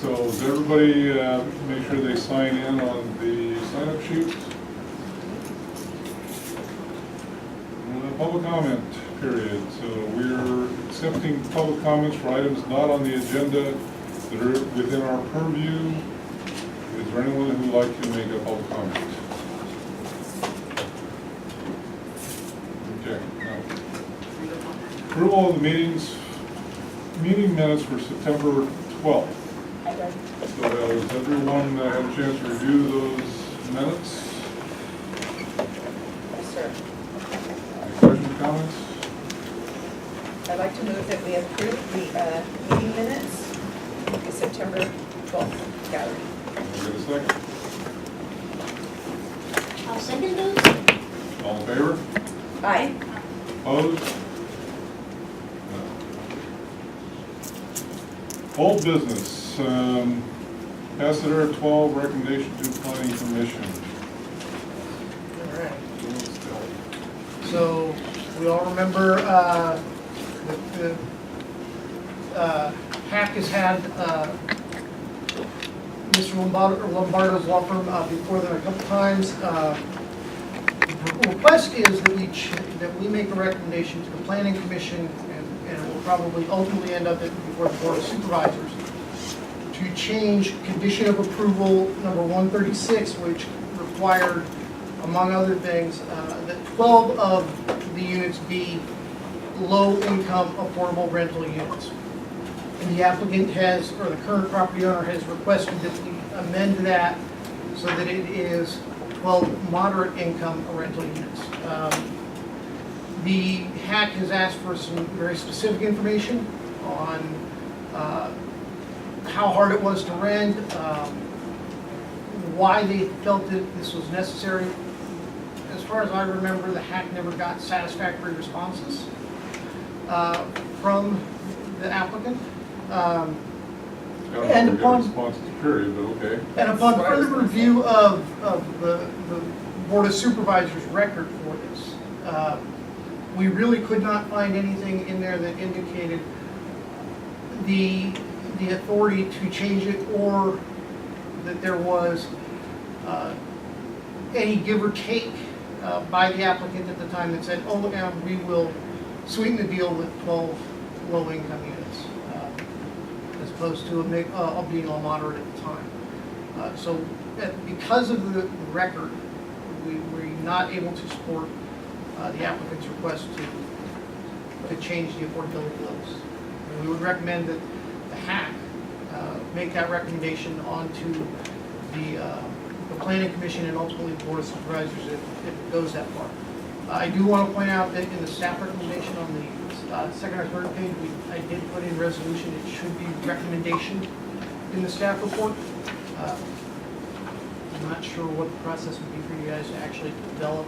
So does everybody make sure they sign in on the sign-up sheet? Public comment period. So we're accepting public comments for items not on the agenda that are within our purview. Is there anyone who would like to make a public comment? Okay. No. Approval of the meeting minutes for September 12th. So has everyone had a chance to review those minutes? Yes, sir. Any questions, comments? I'd like to move that we approve the meeting minutes, the September 12th gallery. Can I get a second? I'll second those. All in favor? Aye. Opposed? No. Old business, Pasadena 12 recommendation to planning commission. All right. So we all remember the HAC has had Mr. Lombardo's law firm before them a couple times. The request is that we make a recommendation to the planning commission, and it will probably ultimately end up before the board of supervisors, to change condition of approval number 136, which required, among other things, that 12 of the units be low-income affordable rental units. And the applicant has, or the current property owner has requested that we amend that so that it is 12 moderate income rental units. The HAC has asked for some very specific information on how hard it was to rent, why they felt that this was necessary. As far as I remember, the HAC never got satisfactory responses from the applicant. And upon responses period, but okay. And upon further review of the Board of Supervisors record for this, we really could not find anything in there that indicated the authority to change it, or that there was any give or take by the applicant at the time that said, oh, and we will sweeten the deal with 12 low-income units, as opposed to being all moderate at the time. So because of the record, we were not able to support the applicant's request to change the affordability levels. And we would recommend that the HAC make that recommendation onto the Planning Commission and ultimately the Board of Supervisors if it goes that far. I do want to point out that in the staff recommendation on the second or third page, I did put in resolution. It should be recommendation in the staff report. I'm not sure what the process would be for you guys to actually develop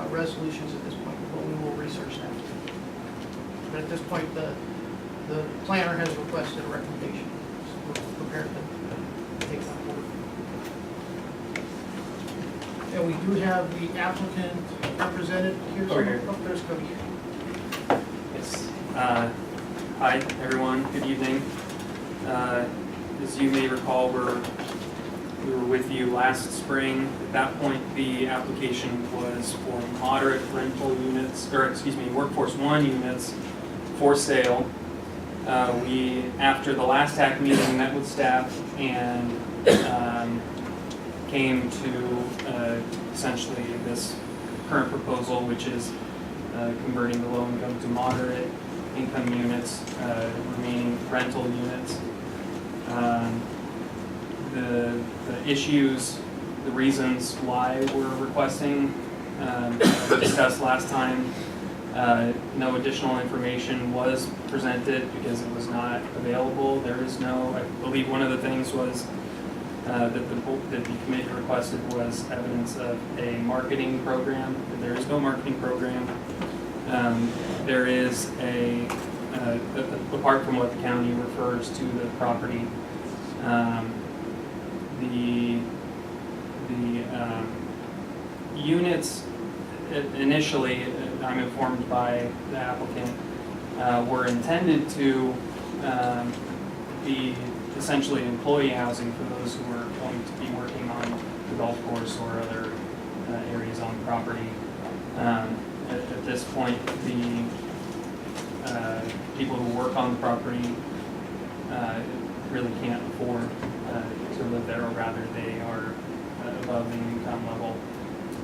resolutions at this point, but we will research that. But at this point, the planner has requested a recommendation, so we're prepared to take that forward. And we do have the applicant represented here. Okay. Oh, there's Cody. Yes. Hi, everyone. Good evening. As you may recall, we were with you last spring. At that point, the application was for moderate rental units, or excuse me, Workforce 1 units for sale. We, after the last TAC meeting, met with staff and came to essentially this current proposal, which is converting the low income to moderate income units, remaining rental units. The issues, the reasons why we're requesting, we discussed last time. No additional information was presented because it was not available. There is no, I believe one of the things was that the committee requested was evidence of a marketing program. There is no marketing program. There is apart from what the county refers to the property, the units initially, I'm informed by the applicant, were intended to be essentially employee housing for those who are going to be working on the golf course or other areas on the property. At this point, the people who work on the property really can't afford to live there, or rather they are above the income level,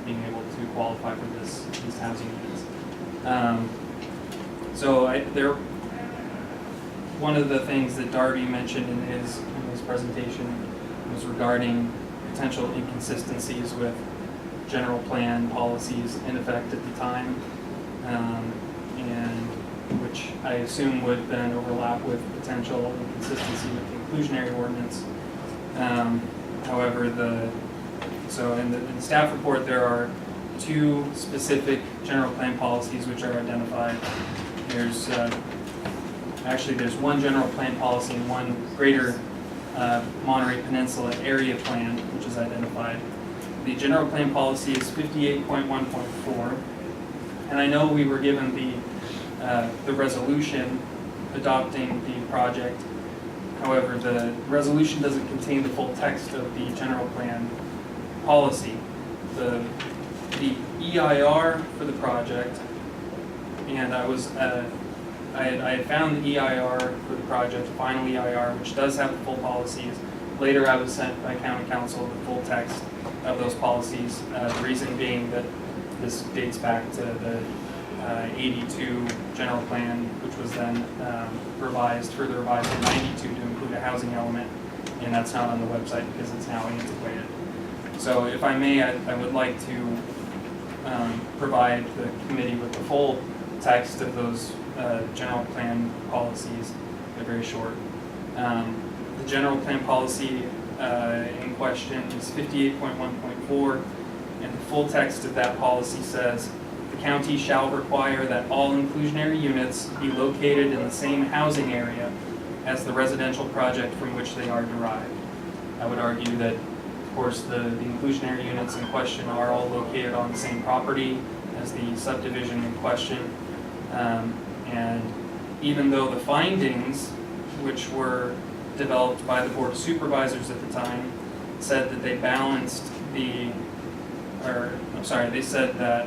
being able to qualify for these housing units. One of the things that Darby mentioned in his presentation was regarding potential inconsistencies with general plan policies in effect at the time, and which I assume would then overlap with potential inconsistency with the inclusionary ordinance. However, in the staff report, there are two specific general plan policies which are identified. There's one general plan policy and one greater Monterey Peninsula area plan, which is identified. The general plan policy is 58.1.4, and I know we were given the resolution adopting the project. However, the resolution doesn't contain the full text of the general plan policy. The EIR for the project, and I had found the EIR for the project, the final EIR, which does have the full policies. Later, I was sent by County Council the full text of those policies. The reason being that this dates back to the 82 general plan, which was then further revised in 92 to include a housing element, and that's not on the website because it's now antiquated. So if I may, I would like to provide the committee with the full text of those general plan policies. They're very short. The general plan policy in question is 58.1.4, and the full text of that policy says, the county shall require that all inclusionary units be located in the same housing area as the residential project from which they are derived. I would argue that, of course, the inclusionary units in question are all located on the same property as the subdivision in question. And even though the findings, which were developed by the Board of Supervisors at the time, said that they said that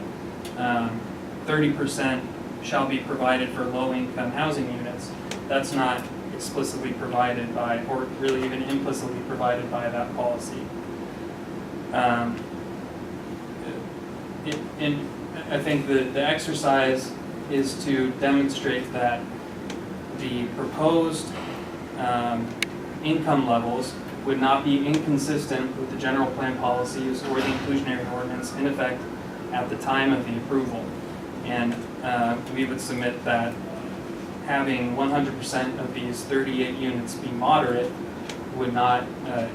30% shall be provided for low-income housing units. That's not explicitly provided by, or really even implicitly provided by that policy. I think the exercise is to demonstrate that the proposed income levels would not be inconsistent with the general plan policies or the inclusionary ordinance in effect at the time of the approval. And we would submit that having 100% of these 38 units be moderate would not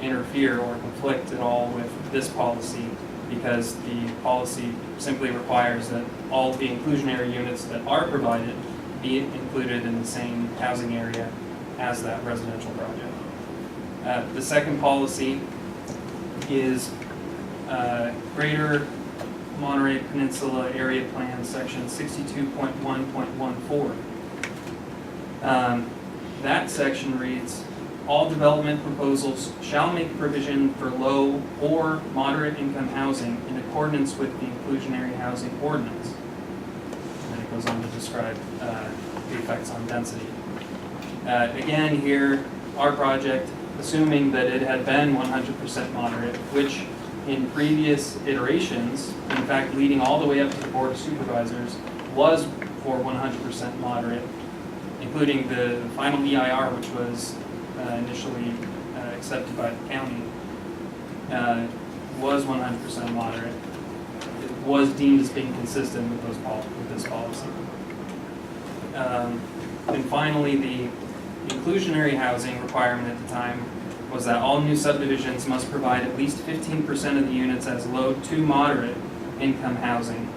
interfere or conflict at all with this policy, because the policy simply requires that all the inclusionary units that are provided be included in the same housing area as that residential project. The second policy is Greater Monterey Peninsula Area Plan, section 62.1.14. That section reads, all development proposals shall make provision for low or moderate income housing in accordance with the inclusionary housing ordinance. And it goes on to describe the effects on density. Again here, our project, assuming that it had been 100% moderate, which in previous iterations, in fact leading all the way up to the Board of Supervisors, was for 100% moderate, including the final EIR, which was initially accepted by the county, was 100% moderate. It was deemed as being consistent with this policy. And finally, the inclusionary housing requirement at the time was that all new subdivisions must provide at least 15% of the units as low to moderate income housing,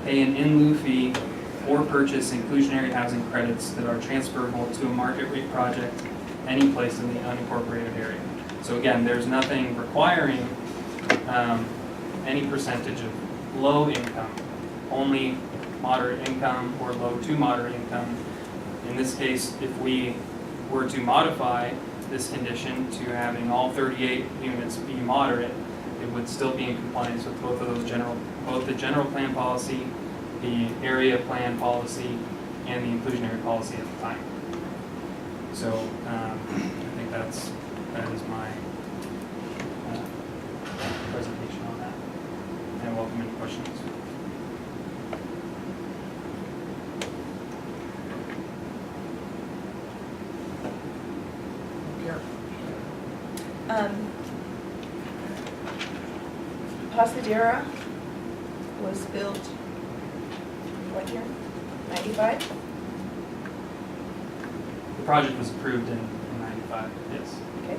pay an in-lieu fee, or purchase inclusionary housing credits that are transferable to a market rate project any place in the unincorporated area. So again, there's nothing requiring any percentage of low income, only moderate income or low to moderate income. In this case, if we were to modify this condition to having all 38 units be moderate, it would still be in compliance with both the general plan policy, the area plan policy, and the inclusionary policy at the time. So I think that is my presentation on that. And I welcome any questions. Pasadena was built, what year? 95? The project was approved in 95, yes. Okay.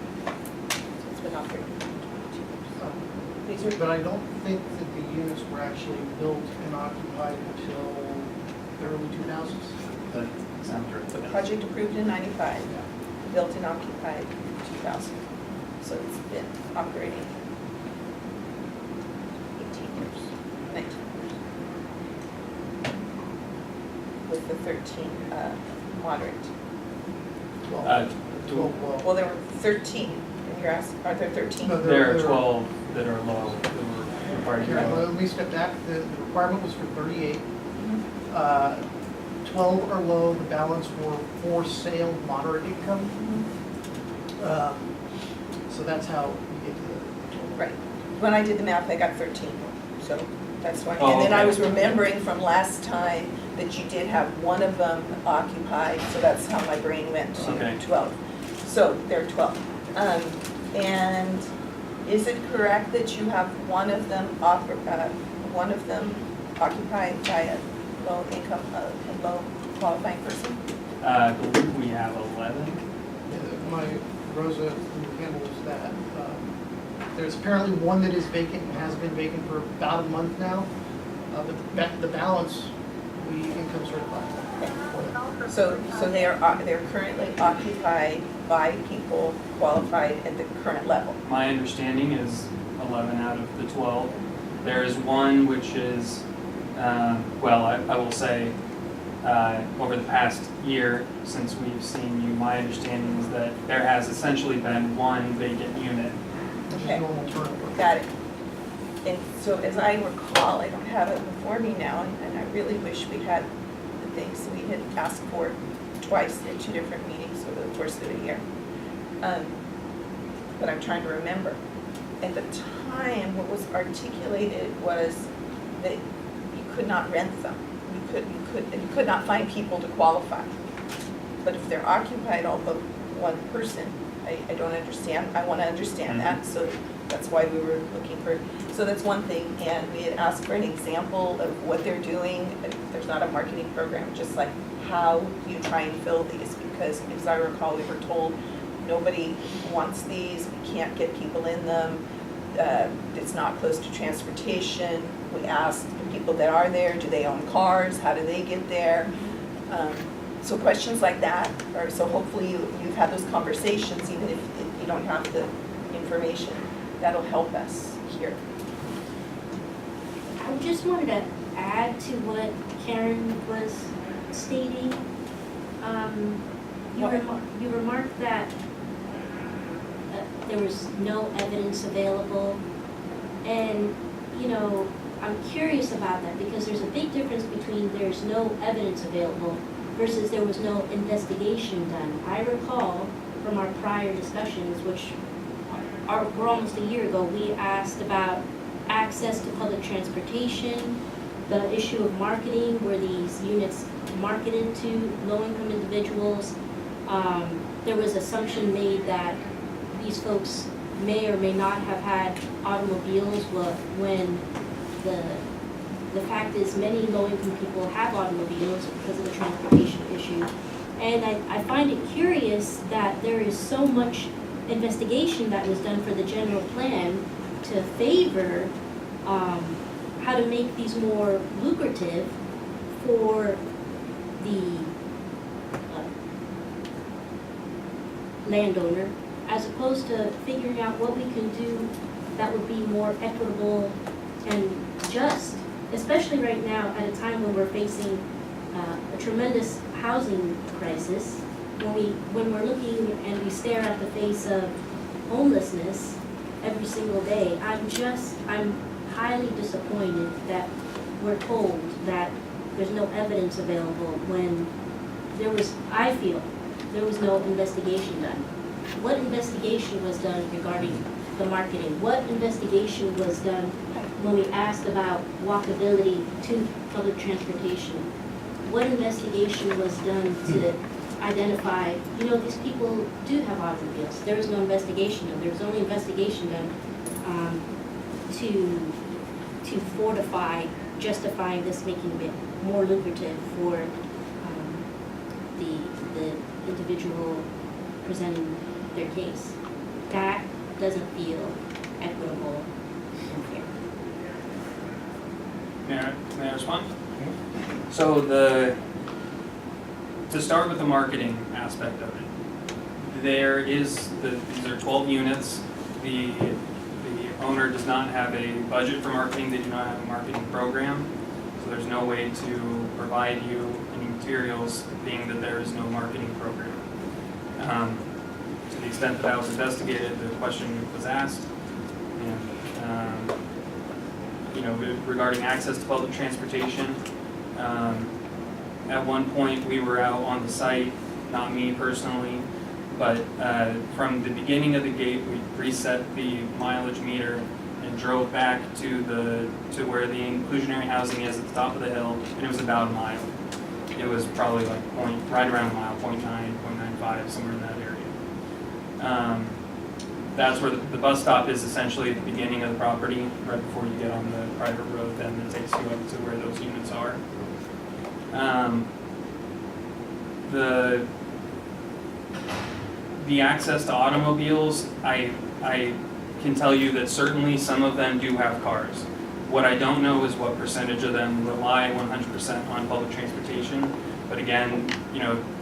So it's been operating for 22 years. These are, But I don't think that the units were actually built and occupied until the early 2000s. That sounds right. the project approved in 95, built and occupied in 2000. So it's been operating 18 years, 19 years. With the 13 moderate. 12. Well, there were 13, and you're asking, are there 13? No, There are 12 that are low that were required to Here, go. let me step back. The requirement was for 38. Mhm. 12 are low, the balance were for sale moderate income. So that's how we get to the total. Right. When I did the math, I got 13, so that's why. Oh, And then I okay. was remembering from last time that you did have one of them occupied, so that's how my brain went Okay. to 12. So there are 12. And is it correct that you have one of them occupied by a low income, a low qualifying person? I believe we have 11. My Rosa who handles that. There's apparently one that is vacant and has been vacant for about a month now. But the balance, we income certified. So they're currently occupied by people qualified at the current level? My understanding is 11 out of the 12. There is one which is, I will say, over the past year since we've seen you, my understanding is that there has essentially been one vacant unit. Which is Okay. normal turnover. Got it. And so as I recall, I don't have it before me now, and I really wish we had the things we had asked for twice at 2 different meetings over the course of a year. But I'm trying to remember. At the time, what was articulated was that you could not rent them. You could not find people to qualify. But if they're occupied all but one person, I don't understand. I want to understand that, so that's why we were looking for, so that's one thing. And we had asked for an example of what they're doing. There's not a marketing program, just like how you try and fill these, because as I recall, we were told nobody wants these, we can't get people in them, it's not close to transportation. We asked the people that are there, do they own cars, how do they get there? So questions like that, or so hopefully you've had those conversations, even if you don't have the information, that'll help us here. I just wanted to add to what Karen was stating. You remarked that there was no evidence available. And, I'm curious about that because there's a big difference between there's no evidence available versus there was no investigation done. I recall from our prior discussions, which were almost a year ago, we asked about access to public transportation, the issue of marketing, were these units marketed to low-income individuals. There was assumption made that these folks may or may not have had automobiles when the fact is many low-income people have automobiles because of the transportation issue. And I find it curious that there is so much investigation that was done for the general plan to favor how to make these more lucrative for the landowner, as opposed to figuring out what we can do that would be more equitable and just, especially right now at a time when we're facing a tremendous housing crisis. when we're looking and we stare at the face of homelessness every single day, I'm highly disappointed that we're told that there's no evidence available when I feel there was no investigation done. What investigation was done regarding the marketing? What investigation was done when we asked about walkability to public transportation? What investigation was done to identify, these people do have automobiles? There was no investigation done. There was only investigation done to fortify, justifying this, making it more lucrative for the individual presenting their case. That doesn't feel equitable and fair. May I respond? So to start with the marketing aspect of it, these are 12 units. The owner does not have a budget for marketing. They do not have a marketing program. So there's no way to provide you any materials, being that there is no marketing program. To the extent that I was investigated, the question was asked, and regarding access to public transportation. At one point, we were out on the site, not me personally, but from the beginning of the gate, we reset the mileage meter and drove back to where the inclusionary housing is at the top of the hill, and it was about a mile. It was probably like right around a mile, 0.9, 0.95, somewhere in that area. That's where the bus stop is, essentially at the beginning of the property, right before you get on the private road, then it takes you up to where those units are. The access to automobiles, I can tell you that certainly some of them do have cars. What I don't know is what percentage of them rely 100% on public transportation. But again,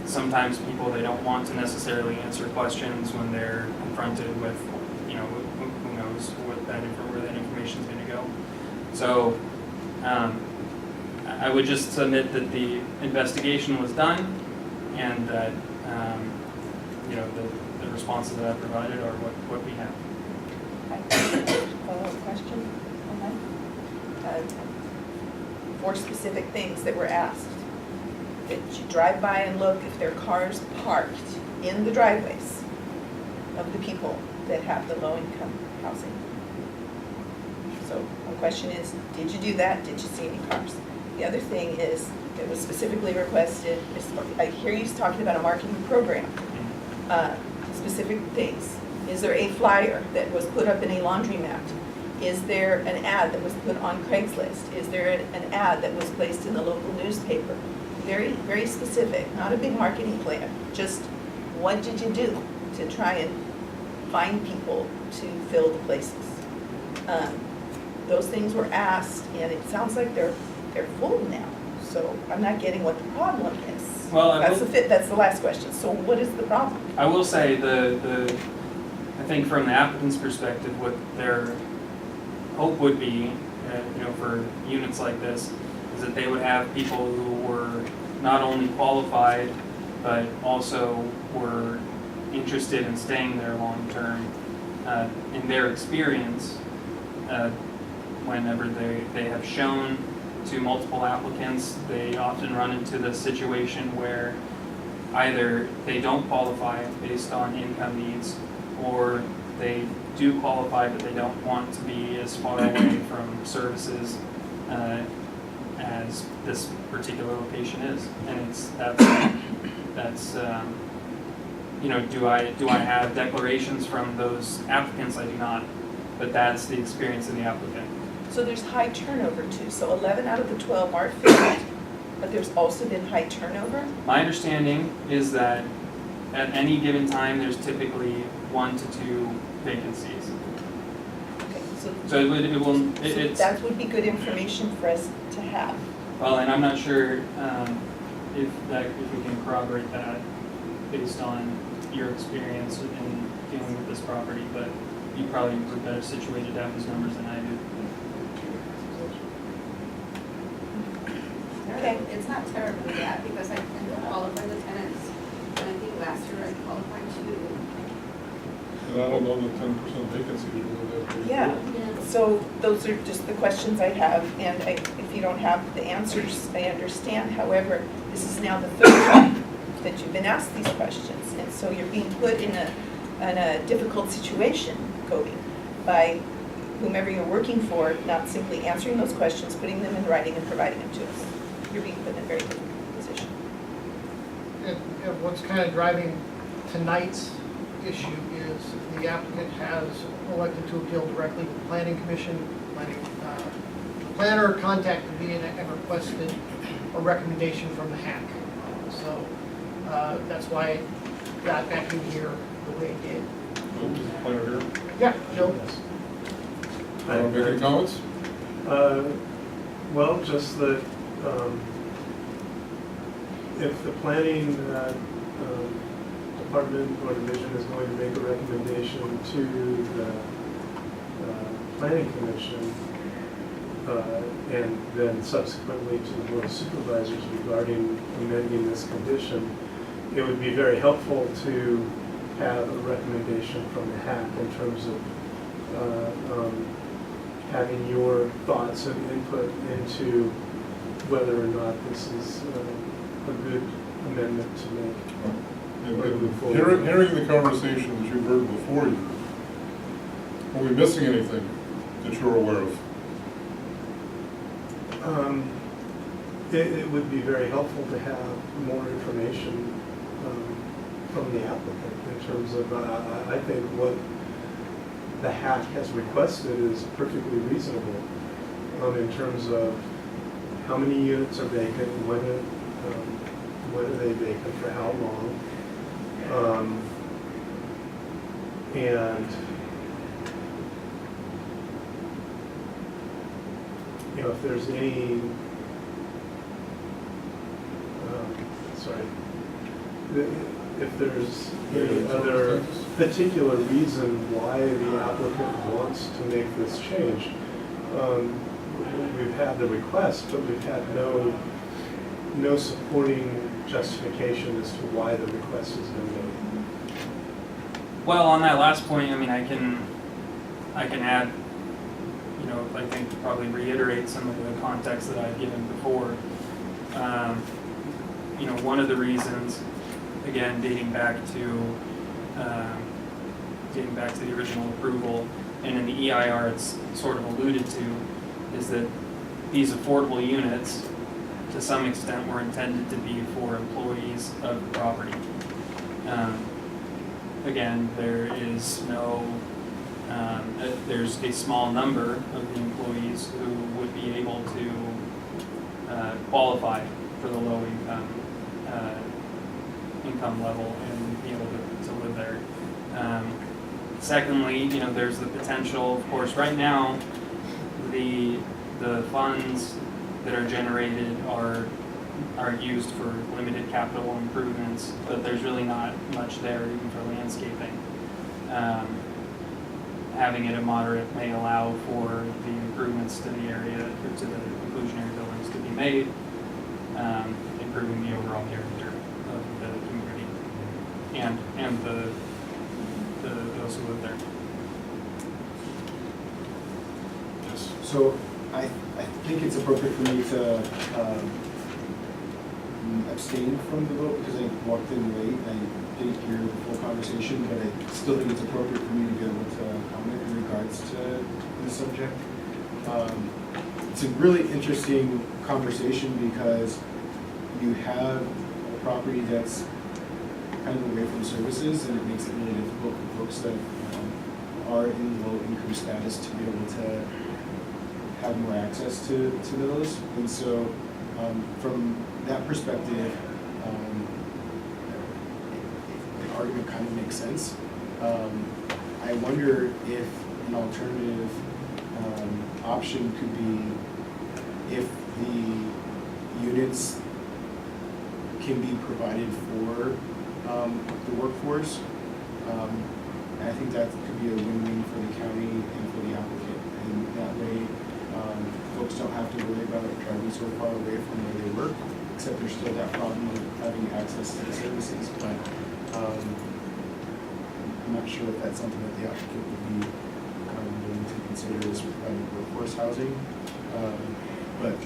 sometimes people, they don't want to necessarily answer questions when they're confronted with, who knows where that information is going to go. So I would just submit that the investigation was done, and that the responses that I provided are what we have. Follow-up question on that? 4 specific things that were asked. That you drive by and look if there are cars parked in the driveways of the people that have the low-income housing. So my question is, did you do that? Did you see any cars? The other thing is, it was specifically requested, I hear you talking about a marketing program. Specific things. Is there a flyer that was put up in a laundromat? Is there an ad that was put on Craigslist? Is there an ad that was placed in the local newspaper? Very, very specific, not a big marketing plan. Just what did you do to try and find people to fill the places? Those things were asked, and it sounds like they're full now. So I'm not getting what the problem is. Well, that's the last question. So what is the problem? I will say I think from the applicant's perspective, what their hope would be, for units like this, is that they would have people who were not only qualified, but also were interested in staying there long term. In their experience, whenever they have shown to multiple applicants, they often run into the situation where either they don't qualify based on income needs, or they do qualify but they don't want to be as far away from services as this particular location is. And that's do I have declarations from those applicants? I do not, but that's the experience of the applicant. So there's high turnover too. So 11 out of the 12 aren't filled, but there's also been high turnover? My understanding is that at any given time, there's typically 1 to 2 vacancies. Okay, So it's that would be good information for us to have. well, and I'm not sure if we can corroborate that based on your experience in dealing with this property, but you probably were better situated to have those numbers than I do. Okay. It's not terribly bad, because I tend to qualify the tenants, and I think they qualify to. And I don't know the 10% vacancy is really that big. Yeah. Yeah. So those are just the questions I have, and if you don't have the answers, I understand. However, this is now the third time that you've been asked these questions, and so you're being put in a difficult situation, Kobe, by whomever you're working for, not simply answering those questions, putting them in writing and providing them to us. You're being put in a very difficult position. And what's kind of driving tonight's issue is the applicant has elected to appeal directly to the planning commission. The planner contacted me and requested a recommendation from the hack. So that's why it got back in here the way it did. Is the planner here? Yeah, Joe? Want to make any comments? Well, just that if the planning department or division is going to make a recommendation to the planning commission and then subsequently to the board of supervisors regarding amending this condition, it would be very helpful to have a recommendation from the HAC in terms of having your thoughts and input into whether or not this is a good amendment to make. Hearing the conversation that you've heard before you, are we missing anything that you're aware of? It would be very helpful to have more information from the applicant in terms of, I think what the HAC has requested is perfectly reasonable in terms of how many units are vacant, when are they vacant, for how long, and you know, if there's any, if there's any other particular reason why the applicant wants to make this change. We've had the request, but we've had no supporting justification as to why the request has been made. Well, on that last point, I mean, I can add, you know, I think probably reiterate some of the context that I've given before. You know, one of the reasons, again, dating back to the original approval, and in the EIR it's sort of alluded to, is that these affordable units, to some extent, were intended to be for employees of the property. Again, there is no, there's a small number of the employees who would be able to qualify for the low income level and be able to live there. Secondly, you know, there's the potential, of course, right now, the funds that are generated are used for limited capital improvements, but there's really not much there even for landscaping. Having it a moderate may allow for the improvements to the area, or to the inclusionary buildings to be made, improving the overall character of the community and those who live there. Yes. So I think it's appropriate for me to abstain from the vote because I walked in late and didn't hear the full conversation, but I still think it's appropriate for me to be able to comment in regards to the subject. It's a really interesting conversation because you have a property that's kind of away from services, and it makes it really difficult for folks that are in low income status to be able to have more access to those. And so from that perspective, the argument kind of makes sense. I wonder if an alternative option could be if the units can be provided for the workforce. I think that could be a win-win for the county and for the applicant. And that way, folks don't have to worry about driving so far away from where they work, except there's still that problem of having access to the services. But sure if that's something that the applicant would be willing to consider as providing workforce housing. But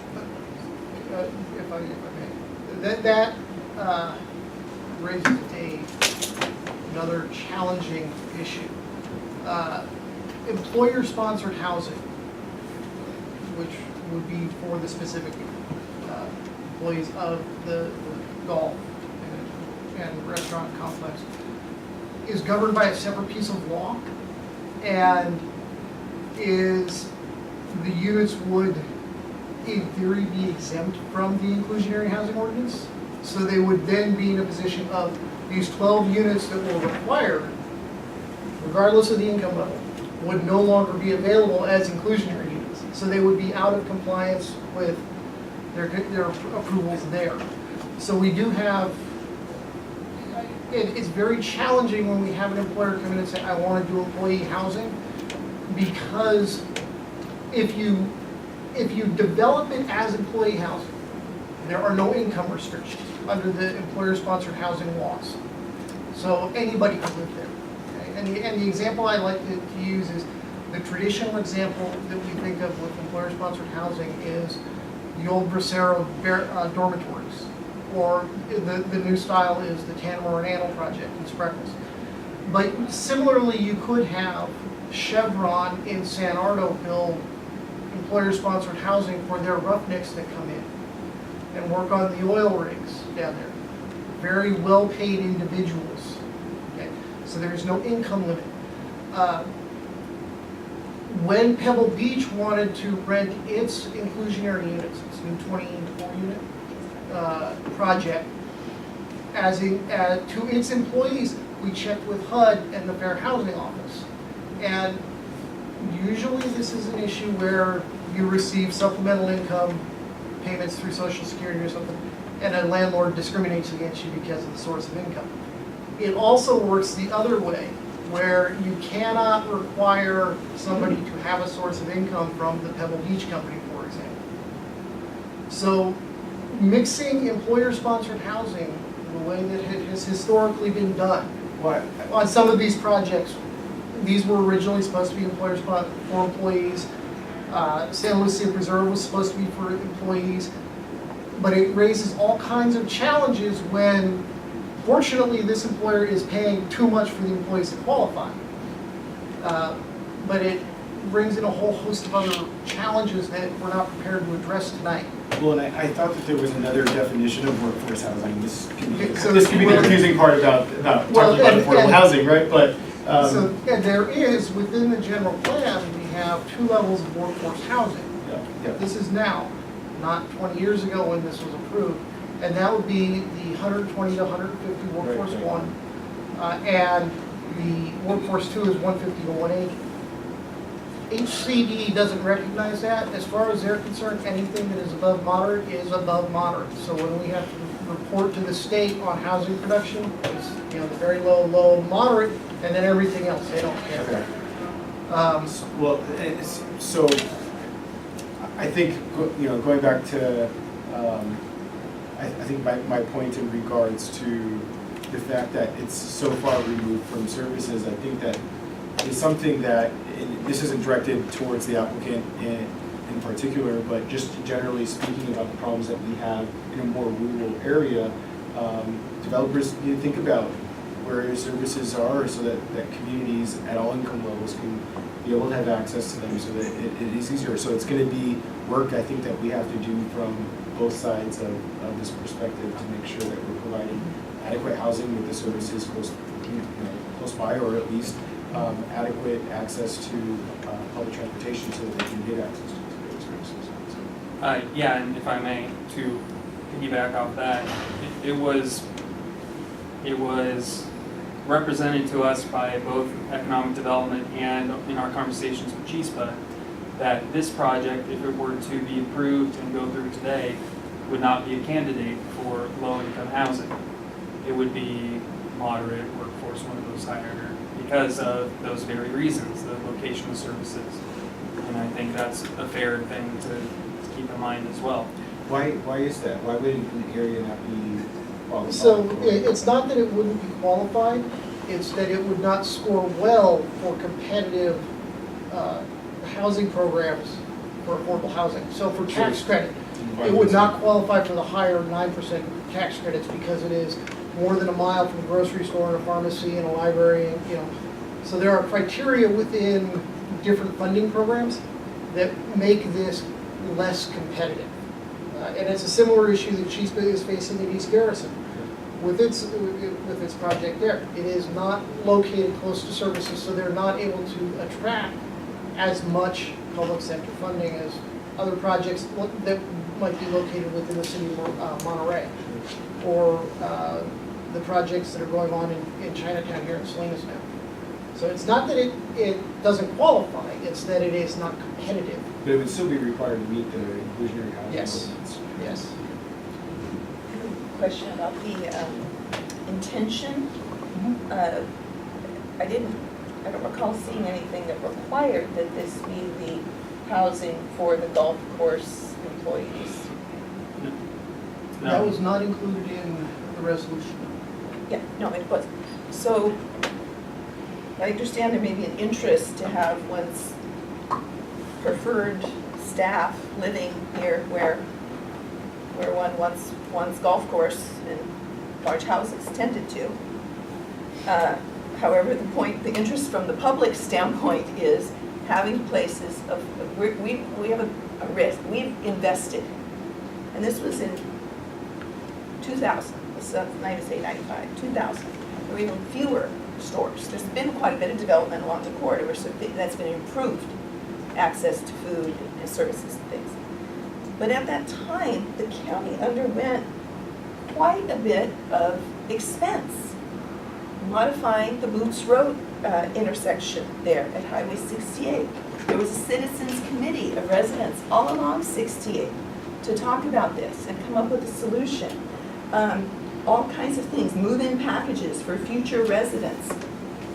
If I may, that raises another challenging issue. Employer-sponsored housing, which would be for the specific employees of the golf and restaurant complex, is governed by a separate piece of law, and the units would, in theory, be exempt from the inclusionary housing ordinance. So they would then be in a position of these 12 units that were required, regardless of the income level, would no longer be available as inclusionary units. So they would be out of compliance with their approvals there. So we do have, it's very challenging when we have an employer come in and say, I want to do employee housing, because if you develop it as employee housing, there are no income restrictions under the employer-sponsored housing laws. So anybody can live there. Okay? And the example I like to use is the traditional example that we think of with employer-sponsored housing is the old Bracero dormitories, or the new style is the Tanner and Annell project in Spreckles. But similarly, you could have Chevron in San Ardo build employer-sponsored housing for their roughnecks that come in and work on the oil rigs down there. Very well-paid individuals. Okay? So there's no income limit. When Pebble Beach wanted to rent its inclusionary units, its new 24-unit project, to its employees, we checked with HUD and the Fair Housing Office. And usually this is an issue where you receive supplemental income payments through Social Security or something, and a landlord discriminates against you because of the source of income. It also works the other way, where you cannot require somebody to have a source of income from the Pebble Beach company, for example. So mixing employer-sponsored housing the way that it has historically been done. On some of these projects, these were originally supposed to be for employees. San Lucia Preserve was supposed to be for employees, but it raises all kinds of challenges when, fortunately, this employer is paying too much for the employees to qualify. But it brings in a whole host of other challenges that we're not prepared to address tonight. Well, and I thought that there was another definition of workforce housing. This could be, So this could be the confusing part about talking about affordable housing, right? But and there is, within the general plan, we have 2 levels of workforce housing. yeah. This is now, not 20 years ago when this was approved. And that would be the 120 to 150 workforce Right. 1. And the workforce 2 is 150 to 180. HCD doesn't recognize that. As far as they're concerned, anything that is above moderate is above moderate. So when we have to report to the state on housing production, it's the very low, low, moderate, and then everything else, they don't care. Okay. Well, so I think going back to I think my point in regards to the fact that it's so far removed from services, I think that is something that, this isn't directed towards the applicant in particular, but just generally speaking about the problems that we have in a more rural area, developers need to think about where your services are so that communities at all income levels can be able to have access to them so that it is easier. So it's going to be work, I think, that we have to do from both sides of this perspective to make sure that we're providing adequate housing with the services close by, or at least adequate access to public transportation so that they can get access to those services. Yeah, and if I may, to piggyback off that, it was represented to us by both economic development and in our conversations with CHISPA that this project, if it were to be approved and go through today, would not be a candidate for low-income housing. It would be moderate workforce, one of those higher, because of those very reasons, the location of services. And I think that's a fair thing to keep in mind as well. Why is that? Why would an area not be qualified? So it's not that it wouldn't be qualified. It's that it would not score well for competitive housing programs for affordable housing. So for tax credit, it would not qualify for the higher 9% tax credits because it is more than a mile from a grocery store and a pharmacy and a library, and, you know. So there are criteria within different funding programs that make this less competitive. And it's a similar issue that Chesapeake is facing in East Garrison with its project there. It is not located close to services, so they're not able to attract as much public sector funding as other projects that might be located within the city of Monterey, or the projects that are going on in Chinatown here in Salinas now. So it's not that it doesn't qualify, it's that it is not competitive. But it would still be required to meet the inclusionary housing Yes. ordinance. Yes. Question about the intention. I don't recall seeing anything that required that this be the housing for the golf course employees. That was not included in the resolution. Yeah, no, it was. So I understand there may be an interest to have one's preferred staff living near where one wants one's golf course and large houses tended to. However, the interest from the public standpoint is having places of, we have a risk, we've invested, and this was in 2000, let's not even say 95, 2000, there were even fewer stores. There's been quite a bit of development along the corridor, so that's been improved, access to food and services and things. But at that time, the county underwent quite a bit of expense, modifying the Boots Road intersection there at Highway 68. There was a citizens committee of residents all along 68 to talk about this and come up with a solution. All kinds of things, move-in packages for future residents.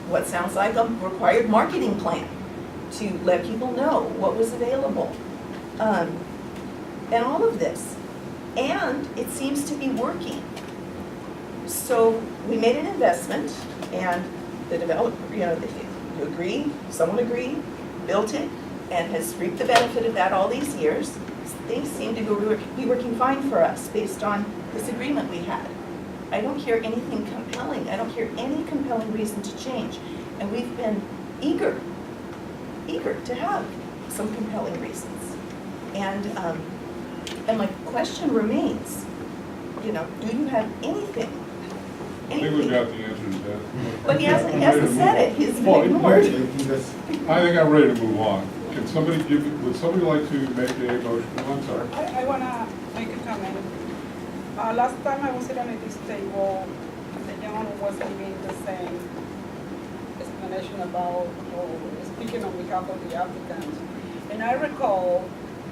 What sounds like a required marketing plan to let people know what was available. And all of this. And it seems to be working. So we made an investment, and the developer, you agree, someone agreed, built it, and has reaped the benefit of that all these years. Things seem to be working fine for us based on this agreement we had. I don't hear anything compelling. I don't hear any compelling reason to change. And we've been eager to have some compelling reasons. And my question remains, do you have anything? I think we've got the answer to that. But he hasn't said it, he's Well, been ignored. I think I'm ready to move on. Would somebody like to make a motion? I'm sorry. I want to make a comment. Last time I was sitting at this table, the gentleman was giving the same explanation about, or speaking on behalf of the applicant. And I recall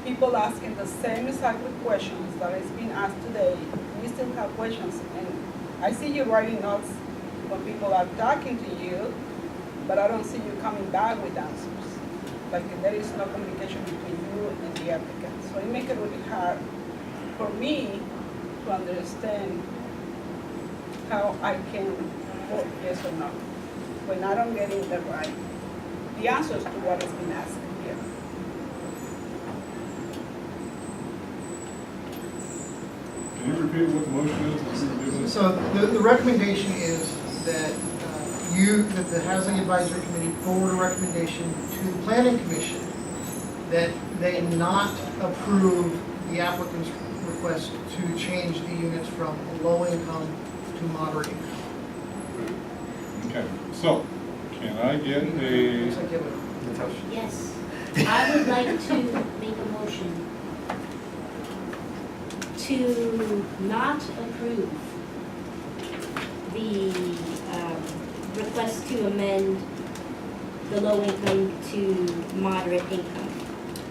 people asking the same exact questions that is being asked today. We still have questions. And I see you writing notes when people are talking to you, but I don't see you coming back with answers. Like there is no communication between you and the applicant. So it makes it really hard for me to understand how I can vote yes or no when I don't get the answers to what is being asked here. Can you repeat what the motion is? So the recommendation is that that the Housing Advisory Committee forward a recommendation to the Planning Commission that they not approve the applicant's request to change the units from low income to moderate income. Okay, so, can I get a, Looks like you have a- Yes, I would like to make a motion to not approve the request to amend the low income to moderate income.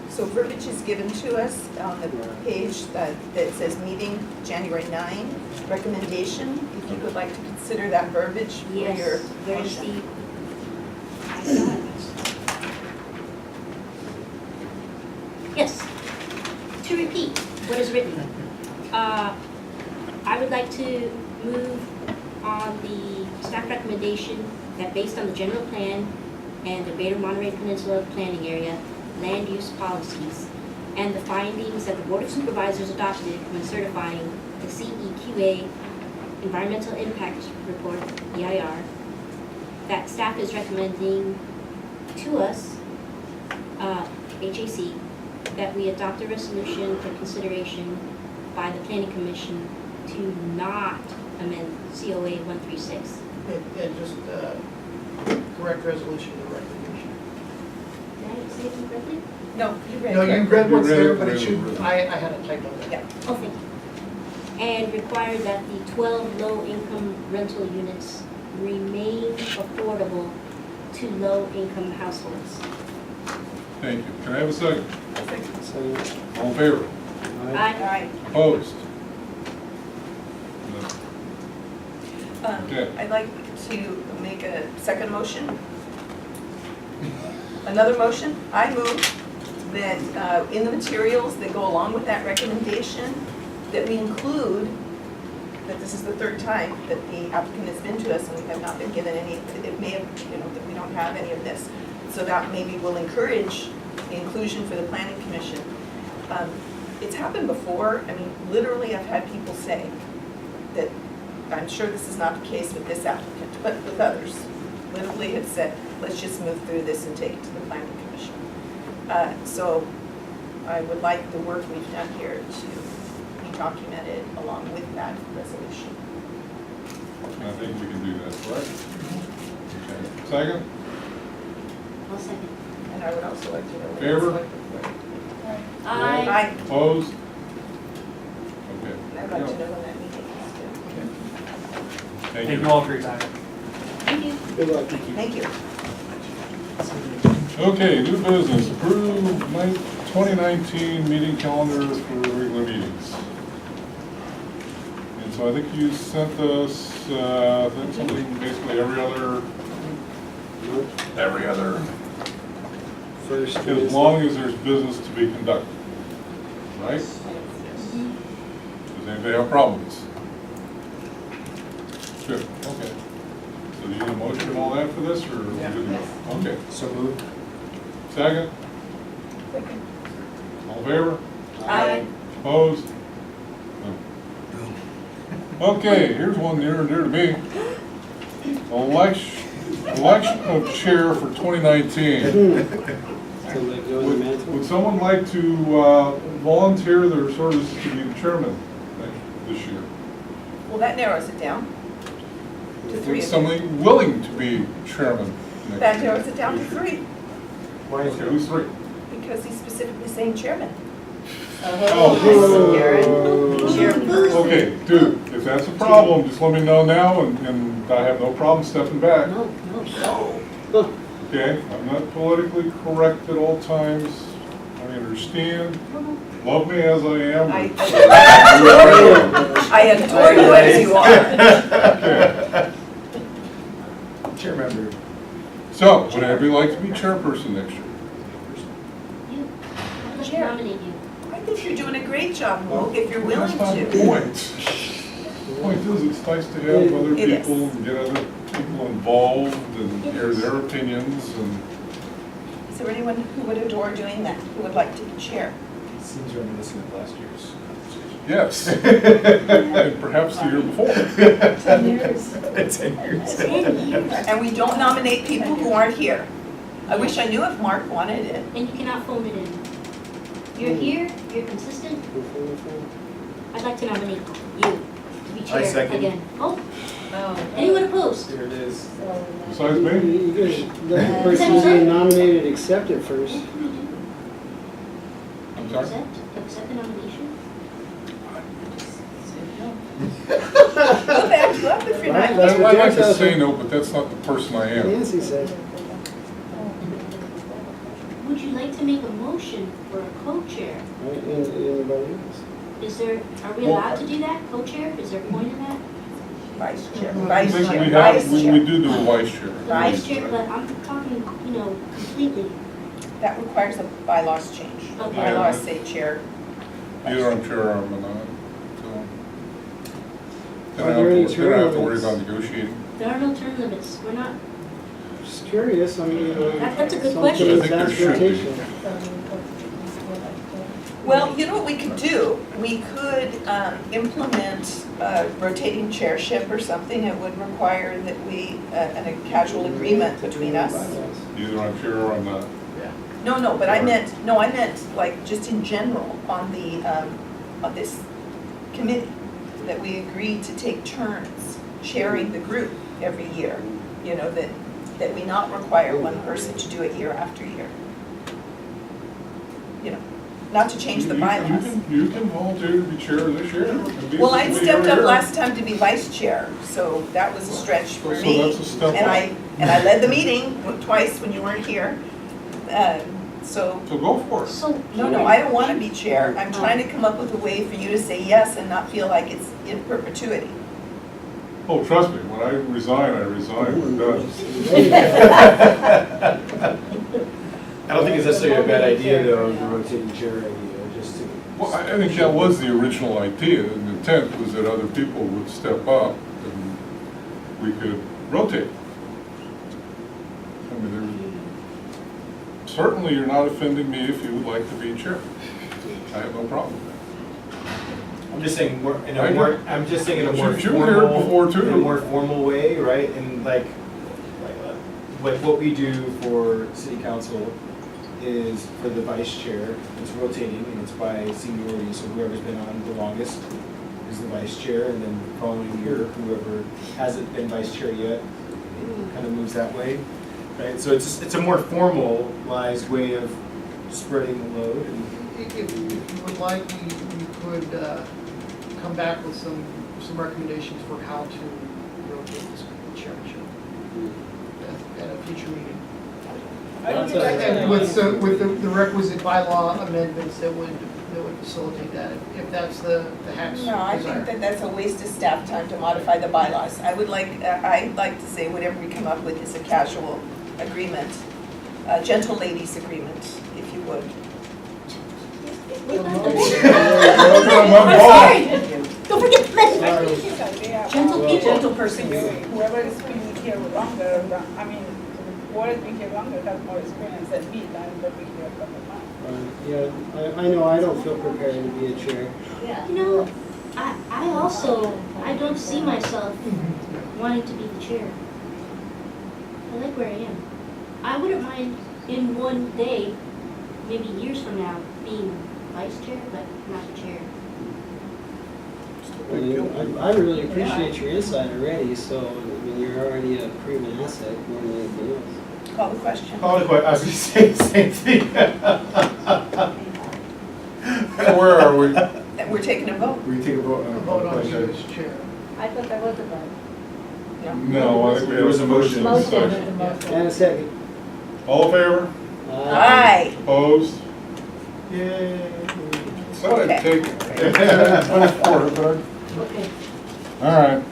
So verbiage is given to us on the page that says meeting January 9, recommendation. If you would like to consider that verbiage for your Yes, very motion. steep. I got it. Yes, to repeat what is written. I would like to move on the staff recommendation that based on the general plan and the Greater Monterey Peninsula Planning Area land use policies and the findings that the Board of Supervisors adopted when certifying the CEQA Environmental Impact Report, EIR, that staff is recommending to us, HAC, that we adopt a resolution for consideration by the Planning Commission to not amend COA 136. And just correct resolution of the recommendation. Did I say it correctly? No, you read No, it. you read what's You read there, it, but it read it, should, read it. I had a typo there. Yeah. Oh, thank you. And require that the 12 low-income rental units remain affordable to low-income households. Thank you. Can I have a second? So, All in favor? Aye. Opposed? Okay. I'd like to make a second motion. Another motion. I move that in the materials that go along with that recommendation, that we include that this is the third time that the applicant has been to us and we have not been given any, it may have, that we don't have any of this. So that maybe will encourage the inclusion for the planning commission. It's happened before. I mean, literally I've had people say that, I'm sure this is not the case with this applicant, but with others, literally have said, let's just move through this and take it to the planning commission. So I would like the work we've done here to be documented along with that resolution. I think we can do that, correct? Okay. Second? I'll second. And I would also like to know. what Favor? it's like. Aye. Opposed? Okay. And I'd like to know when that meeting is Thank Thank you you. all for your time. Thank you. good luck. due. Thank you. Okay, new business, approve 2019 meeting calendar for regular meetings. And so I think you sent us, something basically every other, First as Wednesday. long as there's business to be conducted, right? Does anybody have problems? Good, okay. So do you need a motion and all that for this, or? Yeah. Okay. So moved. Second? Second. All in favor? Aye. Opposed? No. Okay, here's one near and dear to me. Election of chair for 2019. So like go in the mantle? Would someone like to volunteer their services to be the chairman this year? Well, that narrows it down to three. Would somebody willing to be chairman That next year? narrows it down to three, Why is Okay, who's three? because he's specifically saying chairman. Oh. Chairperson. Okay, dude, if that's a problem, just let me know now, and I have no problem stepping back. No. Okay, I'm not politically correct at all times. I understand. Love me as I am. I adore you as you are. Okay. Chair member. So, would anybody like to be chairperson next year? You. I'd like to Chair. nominate you. I think you're doing a great job, Mo, if you're willing That's not the to. point. The point is, it's nice to have other It is. people and get other people involved and hear their opinions and. Is there anyone who would adore doing that, who would like to be chair? Seems reminiscent of last year's conversation. Yes. And perhaps the year before. 10 years. 10 years. 10 years. And we don't nominate people who aren't here. I wish I knew if Mark wanted it. And you cannot phone it in. You're here, you're consistent. I'd like to nominate you to be chair second. again. Oh, anyone opposed? Here it is. Besides me? You guys, let the person who's being nominated accept it first. I'm sorry? Accept the nomination? Go back to up if you're Right, not. that's what I'd like Jack to does. say no, but that's not the person I am. Nancy said. Would you like to make a motion for a co-chair? Anybody else? Are we allowed to do that, co-chair? Is there a point in that? Vice chair, I vice think chair, we vice have, we chair. do do a vice chair. Vice chair, but I'm talking, completely. That requires a bylaws change. Okay. Bylaws say chair. Either I'm chair or I'm not. So. Then Are I there any have to worry term about limits? negotiating. There are no term limits, we're not, Just curious, I mean, That's a good some question. things I think there ask should be. rotation. Well, you know what we could do? We could implement rotating chairship or something. It would require that we, a casual agreement between us. Either I'm chair or I'm not. No, but I meant like just in general on this committee, that we agreed to take turns chairing the group every year. You know, that we not require one person to do it year after year. You know, not to change the bylaws. You can volunteer to be chair this year. and be Well, the I committee stepped every up year. last time to be vice chair, so that was a stretch for So me. that's a step And up. I led the meeting twice when you weren't here. So, So go for it. so. no, I don't want to be chair. I'm trying to come up with a way for you to say yes and not feel like it's in perpetuity. Oh, trust me, when I resign, we're done. I don't think it's necessarily a bad idea, though, the rotating chair idea, just to. Well, I think that was the original idea, and the intent was that other people would step up and we could rotate. I mean, certainly you're not offending me if you would like to be chair. I have no problem with that. I'm just saying, more in I a do. more. I'm just saying in a more You were here formal, before, too. in a more formal way, right? And like what we do for city council is for the vice chair. It's rotating and it's by seniority. So whoever's been on the longest is the vice chair, and then the following year, whoever hasn't been vice chair yet kind of moves that way, right? So it's a more formalized way of spreading the load. And If you would like, we could come back with some recommendations for how to rotate the chairmanship at a future meeting. And with the requisite bylaw amendments that would facilitate that, if that's the HAC's No, I desire. think that's a waste of staff time to modify the bylaws. I'd like to say whatever we come up with is a casual agreement, a gentle ladies agreement, if you would. I'm sorry, don't forget the Gentle people. Gentle person. Whoever is been here longer, I mean, whoever has been here longer has more experience than me, than the been here a couple of months. Yeah, I know I don't feel prepared to be a chair. You know, I don't see myself wanting to be the chair. I like where I am. I wouldn't mind in one day, maybe years from now, being vice chair, but not the chair. I mean, I really appreciate your insight already, so, I mean, you're already a proven asset more than anything else. Call the question. I was going to say the same thing. Where are we? That we're taking a vote. We take a vote on A the vote on you question. as chair. I thought that was about. No, I think we There have was a motion. And a second. All in favor? Aye. Opposed? Yay. Thought I'd Okay. take it. But Okay. all right.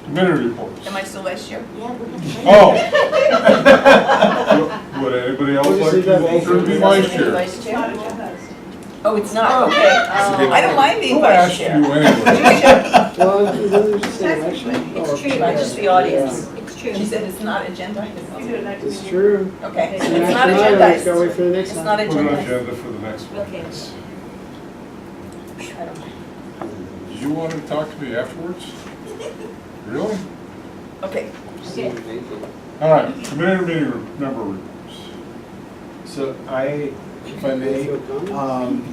Committee reports. Am I still vice chair? Yeah, we're gonna fight. Oh! Would anybody else We'll just like leave to that volunteer to be vacant. vice chair? Vice chair? Oh, it's not, okay. I don't mind being Who vice asked you chair. anyway? Well, those are just an election. It's true, Oh, just the audience. It's true. She said it's not agendized. It's true. Okay, It's it's an not action item, let's go wait agendized. for the next It's one. not Put an agendized. agenda for the next one. Okay. yes. I don't mind. Did you want to talk to me afterwards? Really? Okay, All right, committee meeting member reports. So if I may, Feel comment?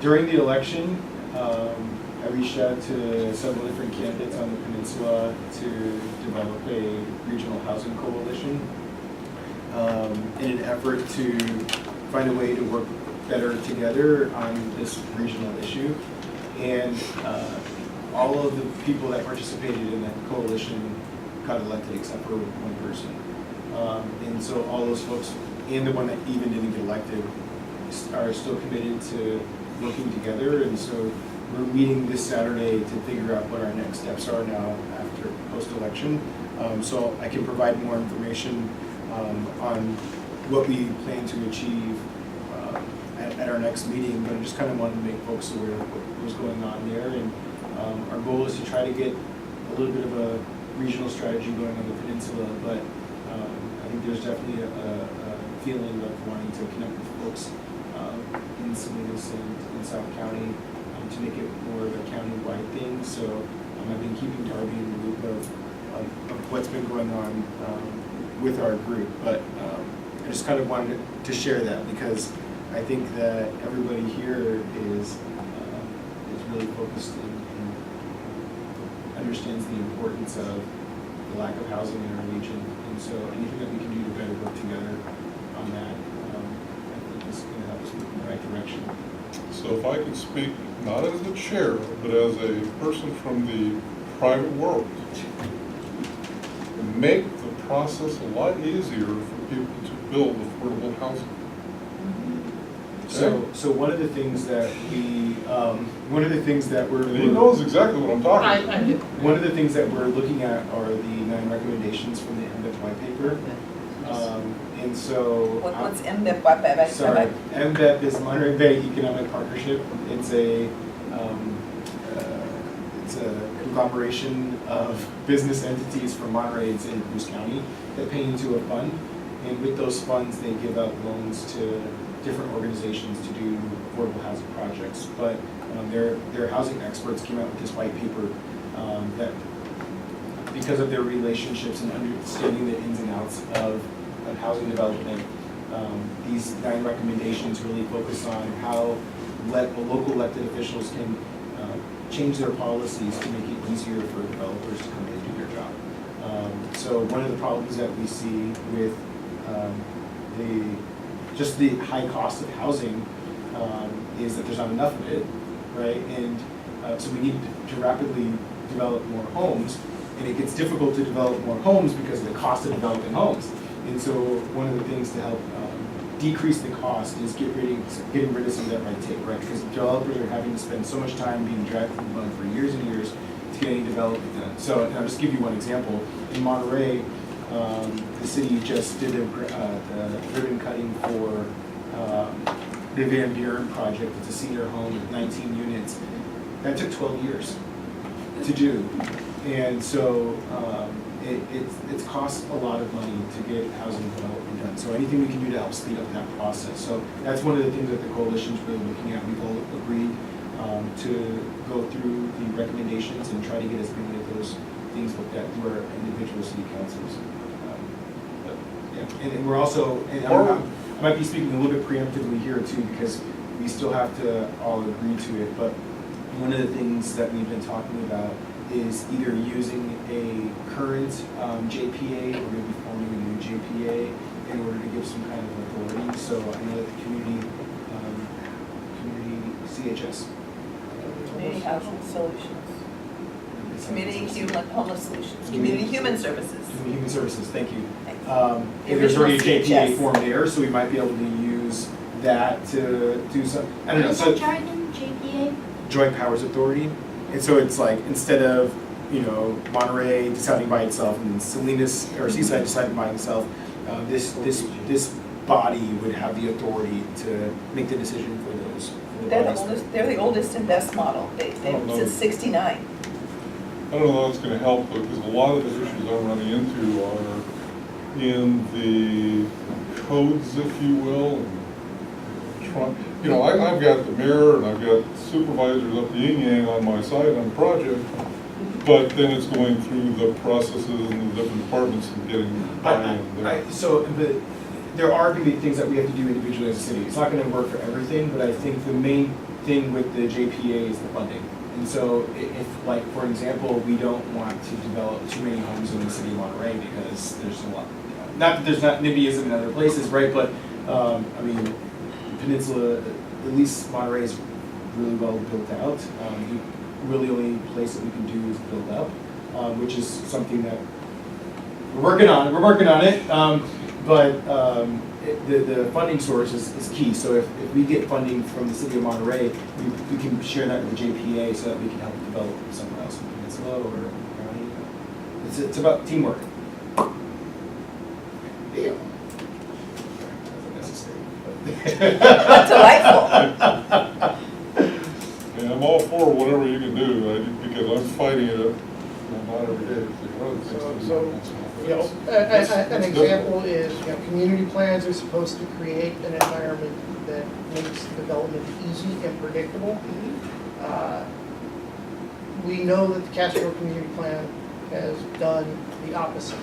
during the election, I reached out to several different candidates on the peninsula to develop a regional housing coalition in an effort to find a way to work better together on this regional issue. And all of the people that participated in that coalition got elected except for one person. And so all those folks, and the one that even didn't get elected, are still committed to working together. And so we're meeting this Saturday to figure out what our next steps are now after post-election. So I can provide more information on what we plan to achieve at our next meeting, but I just kind of wanted to make folks aware of what was going on there. And our goal is to try to get a little bit of a regional strategy going on the peninsula, but I think there's definitely a feeling of wanting to connect with folks in Salinas and in South County to make it more of a county-wide thing. So I've been keeping Darby in the loop of what's been going on with our group, but I just kind of wanted to share that because I think that everybody here is really focused and understands the importance of the lack of housing in our region, and so anything that we can do to better work together on that, I think is going to help us move in the right direction. So if I could speak, not as the chair, but as a person from the private world, make the process a lot easier for people to build affordable housing. So one of the things that we're And he knows exactly what I'm talking about. I do. one of the things that we're looking at are the 9 recommendations from the MBIP white paper. And so What's MBIP? sorry, MBIP is Monterey Bay Economic Partnership. It's a conglomeration of business entities from Monterey and Santa Cruz County that pay into a fund, and with those funds they give out loans to different organizations to do affordable housing projects. But their housing experts came out with this white paper that, because of their relationships and understanding the ins and outs of housing development, these 9 recommendations really focus on how local elected officials can change their policies to make it easier for developers to come in and do their job. So one of the problems that we see with the high cost of housing is that there's not enough of it, right? And so we need to rapidly develop more homes, and it gets difficult to develop more homes because of the cost of developing homes. And so one of the things to help decrease the cost is getting rid of some of that red tape, right? Because developers are having to spend so much time being dragged through the mud for years and years to get any development done. So and I'll just give you one example. In Monterey, the city just did the ribbon cutting for the Van Buren project. It's a senior home with 19 units. That took 12 years to do. And so it's cost a lot of money to get housing development done. So anything we can do to help speed up that process. So that's one of the things that the coalition's really looking at. We've all agreed to go through the recommendations and try to get as many of those things looked at through our individual city councils. But yeah, and we're also, and I might be speaking a little bit preemptively here too, because we still have to all agree to it. But one of the things that we've been talking about is either using a current JPA or maybe forming a new JPA in order to give some kind of authority. So I know that the community CHS. Community Housing Solutions. Community Homeless Solutions. Community Human Services. Community Human Services, thank you. Thanks. If there's already a JPA CHS. form there, so we might be able to use that to do some, I don't know. What is So that jargon, JPA? Joint Powers Authority. And so it's like, instead of, Monterey deciding by itself and then Salinas or Seaside deciding by itself, this body would have the authority to make the decision for those. For the bodies. They're the oldest and best model. They've since '69. I don't know if that's going to help, because a lot of the issues I'm running into are in the codes, if you will. And I've got the mayor and I've got supervisors up the yin-yang on my side on the project, but then it's going through the processes and the different departments and getting buy-in there. But there are going to be things that we have to do individually as a city. It's not going to work for everything, but I think the main thing with the JPA is the funding. And so if, like, for example, we don't want to develop too many homes in the city of Monterey because there's a lot, not that there's not NIMBYism in other places, right? But, the peninsula, at least Monterey is really well built out. The really only place that we can do is build up, which is something that we're working on. We're working on it. The funding source is key. So if we get funding from the city of Monterey, we can share that with the JPA so that we can help develop somewhere else in the peninsula or county. It's about teamwork. Yeah. That's unnecessary. Delightful. fighting it, well, not every day, if they run things. An example is, community plans are supposed to create an environment that makes development easy and predictable. We know that the Castro Community Plan has done the opposite.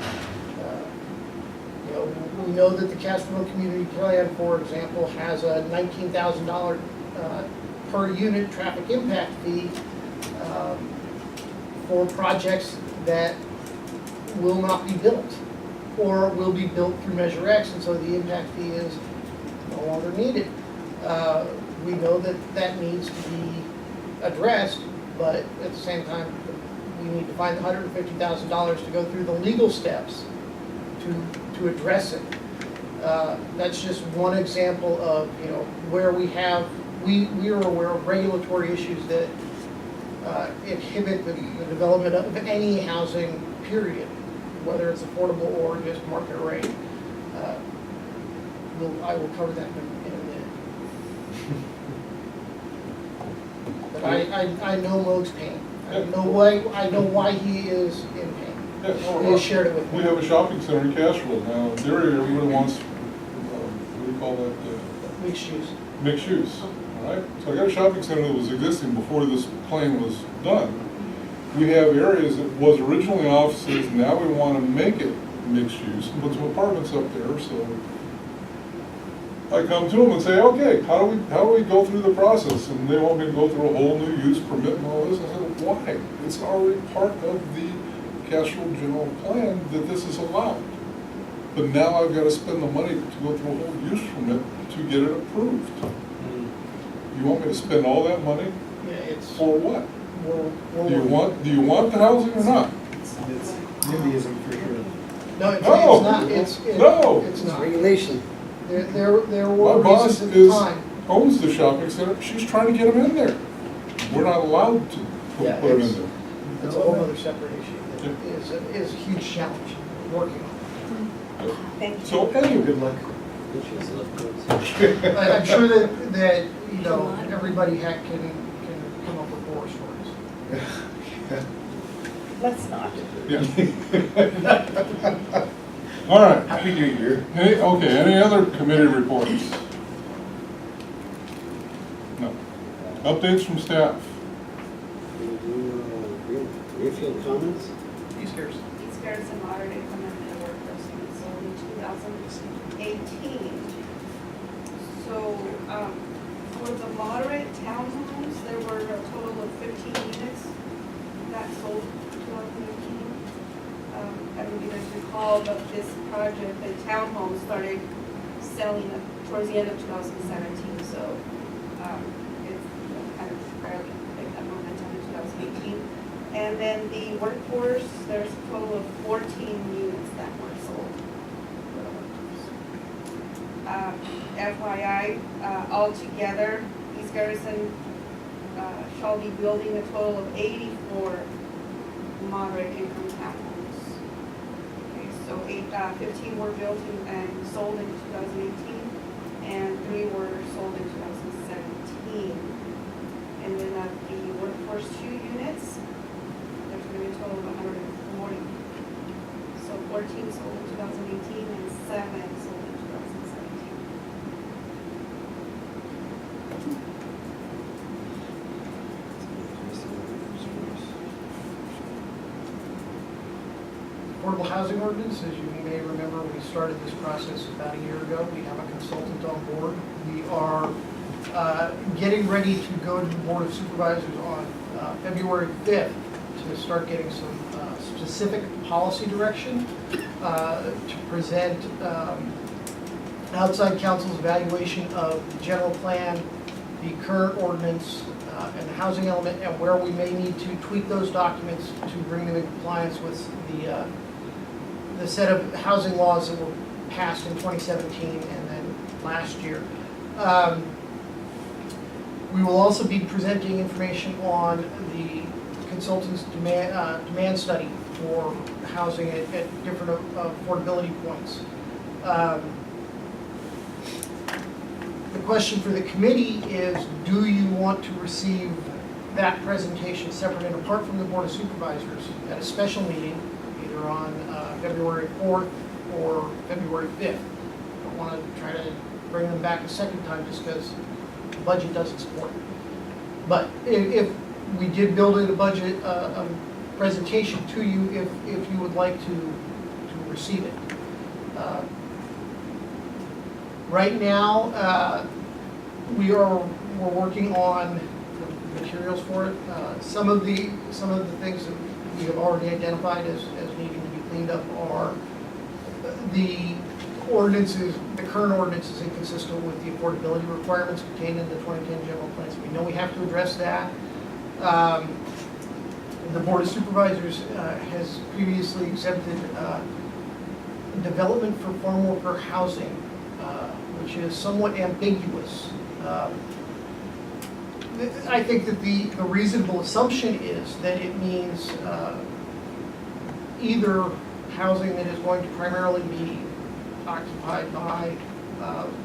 We know that the Castro Community Plan, for example, has a $19,000 per unit traffic impact fee for projects that will not be built or will be built through Measure X, and so the impact fee is no longer needed. We know that that needs to be addressed, but at the same time, we need to find the $150,000 to go through the legal steps to address it. That's just one example of where we are aware of regulatory issues that inhibit the development of any housing, period, whether it's affordable or just market rate. I will cover that in a minute. But I know Moog's pain. I know why he is in pain. Yeah, He has shared it with me. we have a shopping center in Castro now. In theory, everybody wants, what do you call that? Mixed use. Mixed use, all right? So I got a shopping center that was existing before this plan was done. We have areas that was originally offices, now we want to make it mixed use, put some apartments up there, so I come to them and say, okay, how do we go through the process? And they want me to go through a whole new use permit and all this. I said, why? It's already part of the Castro general plan that this is allowed. But now I've got to spend the money to go through a whole use permit to get it approved. You want me to spend all that money Yeah, it's. for what? we're- Do you want the housing or not? It's NIMBYism for sure. No, it's No. not. No. It's It's not. regulation. There My were boss reasons at the is, time. owns the shopping center, she's trying to get them in there. We're not allowed to Yeah, put them in it's- there. It's a whole other separate issue that is a huge challenge working on. Thank you. So anyway, Good luck. Interest of course. I'm sure that everybody can come up with horror stories. Let's not. yeah. All right. Happy New Year. Any other committee reports? No. Updates from staff? Refield comments? These years. These Garrison Monterey come in the workforce unit sold in 2018. So, for the moderate townhomes, there were a total of 15 units that sold in 2018. I don't know if you guys recall, but this project, the townhomes started selling towards the end of 2017. So, it's kind of fairly picked up momentum in 2018. And then the workforce, there's a total of 14 units that were sold for the workforce. FYI, altogether, East Garrison shall be building a total of 84 moderate income townhomes. Okay, so 15 were built and sold in 2018, and 3 were sold in 2017. And then the workforce 2 units, there's going to be a total of 140. So 14 sold in 2018 and 7 sold in 2017. Affordable housing ordinance, as you may remember, we started this process about a year ago. We have a consultant on board. We are getting ready to go to the Board of Supervisors on February 5th to start getting some specific policy direction to present outside counsel's evaluation of the general plan, the current ordinance, and the housing element, and where we may need to tweak those documents to bring them in compliance with the set of housing laws that were passed in 2017 and then last year. We will also be presenting information on the consultant's demand study for housing at different affordability points. The question for the committee is, do you want to receive that presentation separate and apart from the Board of Supervisors at a special meeting, either on February 4th or February 5th. I don't want to try to bring them back a second time just because the budget doesn't support it. But if we did build in a budget, presentation to you if you would like to receive it. Right now, we're working on the materials for it. Some of the things that we have already identified as needing to be cleaned up are the ordinances, the current ordinance is inconsistent with the affordability requirements contained in the 2010 general plans. We know we have to address that. The Board of Supervisors has previously exempted development for farm worker housing, which is somewhat ambiguous. I think that the reasonable assumption is that it means either housing that is going to primarily be occupied by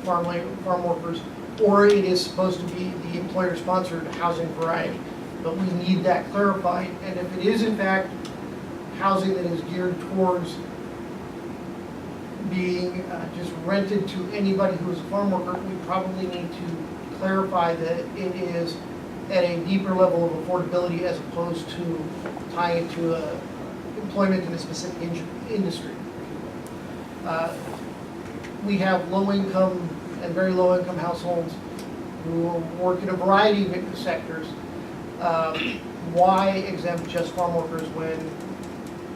farm workers, or it is supposed to be the employer-sponsored housing variety. But we need that clarified, and if it is in fact housing that is geared towards being just rented to anybody who is a farm worker, we probably need to clarify that it is at a deeper level of affordability as opposed to tying it to employment in a specific industry. We have low-income and very low-income households who work in a variety of sectors. Why exempt just farm workers when,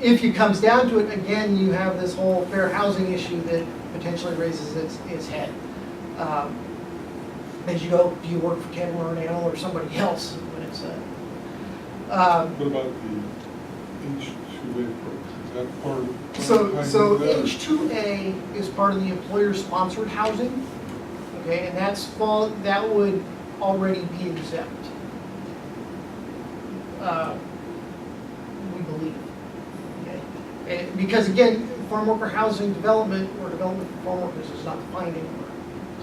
if it comes down to it, again, you have this whole fair housing issue that potentially raises its head. As you go, do you work for Ken or Arnell or somebody else when it's What about the H2A program? Is that part of? So H2A is part of the employer-sponsored housing, okay, and that would already be exempt. We believe, okay, and because again, farm worker housing development or development for farm workers is not defined anywhere.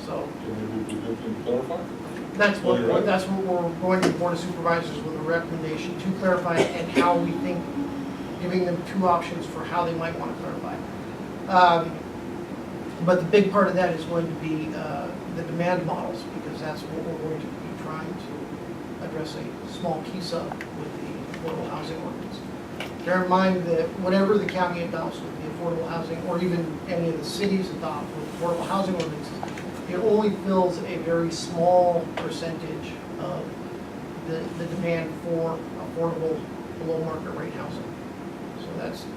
So Can you be good to clarify? that's what Well, you're right. we're going to the Board of Supervisors with a recommendation to clarify and how we think, giving them two options for how they might want to clarify. But the big part of that is going to be the demand models, because that's what we're going to be trying to address a small piece of with the affordable housing ordinance. Bear in mind that whatever the county adopts with the affordable housing, or even any of the cities adopt with affordable housing ordinances, it only fills a very small percentage of the demand for affordable below market rate housing. So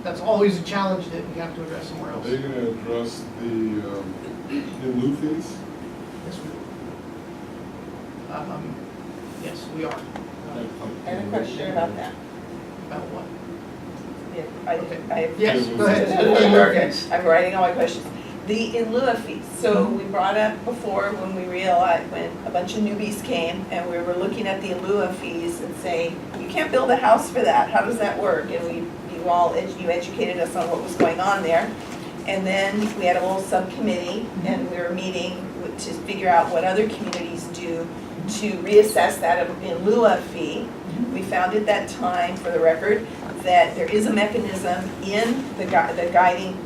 that's always a challenge that we have to address somewhere Are else. they going to address the in lieu fees? Yes, we do. Yes, we are. I have a question about that. About what? I Yes, go ahead. Okay, I'm writing all my questions. The in lieu of fees, so we brought up before when we realized, when a bunch of newbies came and we were looking at the in lieu of fees and saying, you can't build a house for that, how does that work? And you educated us on what was going on there. And then we had a little subcommittee and we were meeting to figure out what other communities do to reassess that in lieu of fee. We found at that time, for the record, that there is a mechanism in the guiding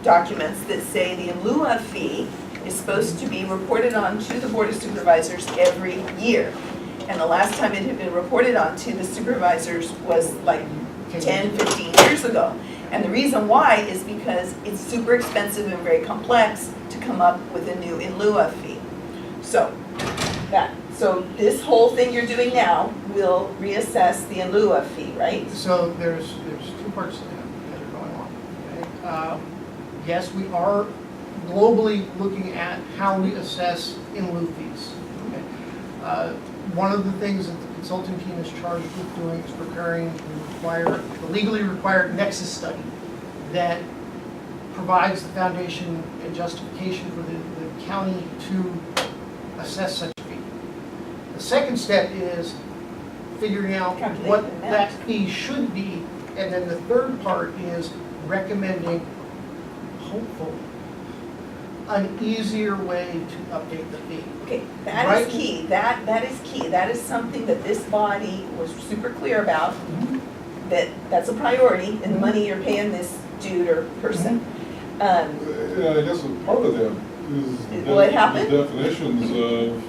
documents that say the in lieu of fee is supposed to be reported on to the Board of Supervisors every year. And the last time it had been reported on to the supervisors was like 10, 15 years ago. And the reason why is because it's super expensive and very complex to come up with a new in lieu of fee. So this whole thing you're doing now will reassess the in lieu of fee, right? So there's two parts to that are going on. Okay? Yes, we are globally looking at how we assess in lieu fees. Okay? One of the things that the consulting team is charged with doing is preparing the legally required nexus study that provides the foundation and justification for the county to assess such a fee. The second step is figuring out what that fee should be, and then the third part is recommending, hopefully, an easier way to update the fee. Okay, that Right. is key, that is key, that is something that this body was super clear about, that's a priority in the money you're paying this dude or person. Yeah, I guess a part of that is Will it happen? the definitions of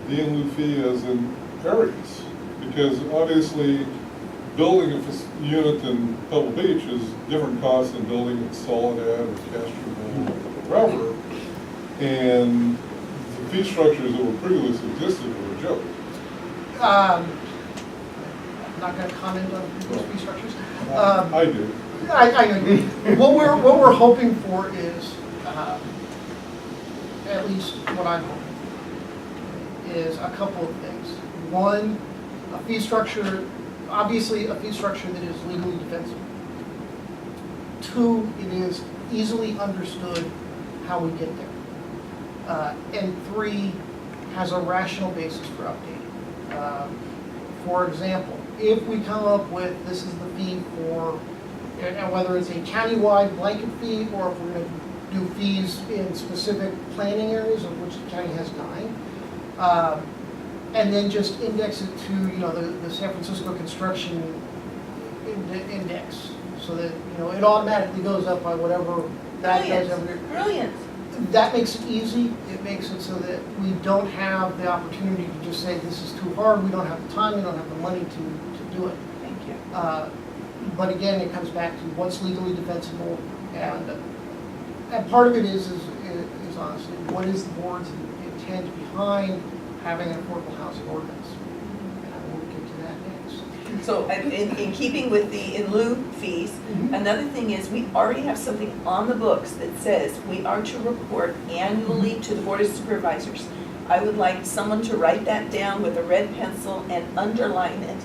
the in lieu fee as in areas. Because obviously, building a unit in Pebble Beach is different cost than building in Soledad or Castroville or wherever. And the fee structures that were previously existed were a joke. I'm not gonna comment on those fee structures. I do. I agree. What we're hoping for is, at least what I'm hoping, is a couple of things. One, a fee structure, obviously a fee structure that is legally defensible. Two, it is easily understood how we get there. And three, has a rational basis for updating. For example, if we come up with, this is the fee for, and whether it's a countywide blanket fee, or if we're going to do fees in specific planning areas, of which the county has 9, and then just index it to, the San Francisco construction index, so that, it automatically goes up by whatever that does every year. Brilliant. That makes it easy. It makes it so that we don't have the opportunity to just say, this is too hard, we don't have the time, we don't have the money to do it. Thank you. But again, it comes back to what's legally defensible, and part of it is honestly, what is the board's intent behind having an affordable housing ordinance? And I will get to that next. So in keeping with the in lieu fees, another thing is we already have something on the books that says we are to report annually to the Board of Supervisors. I would like someone to write that down with a red pencil and underline it.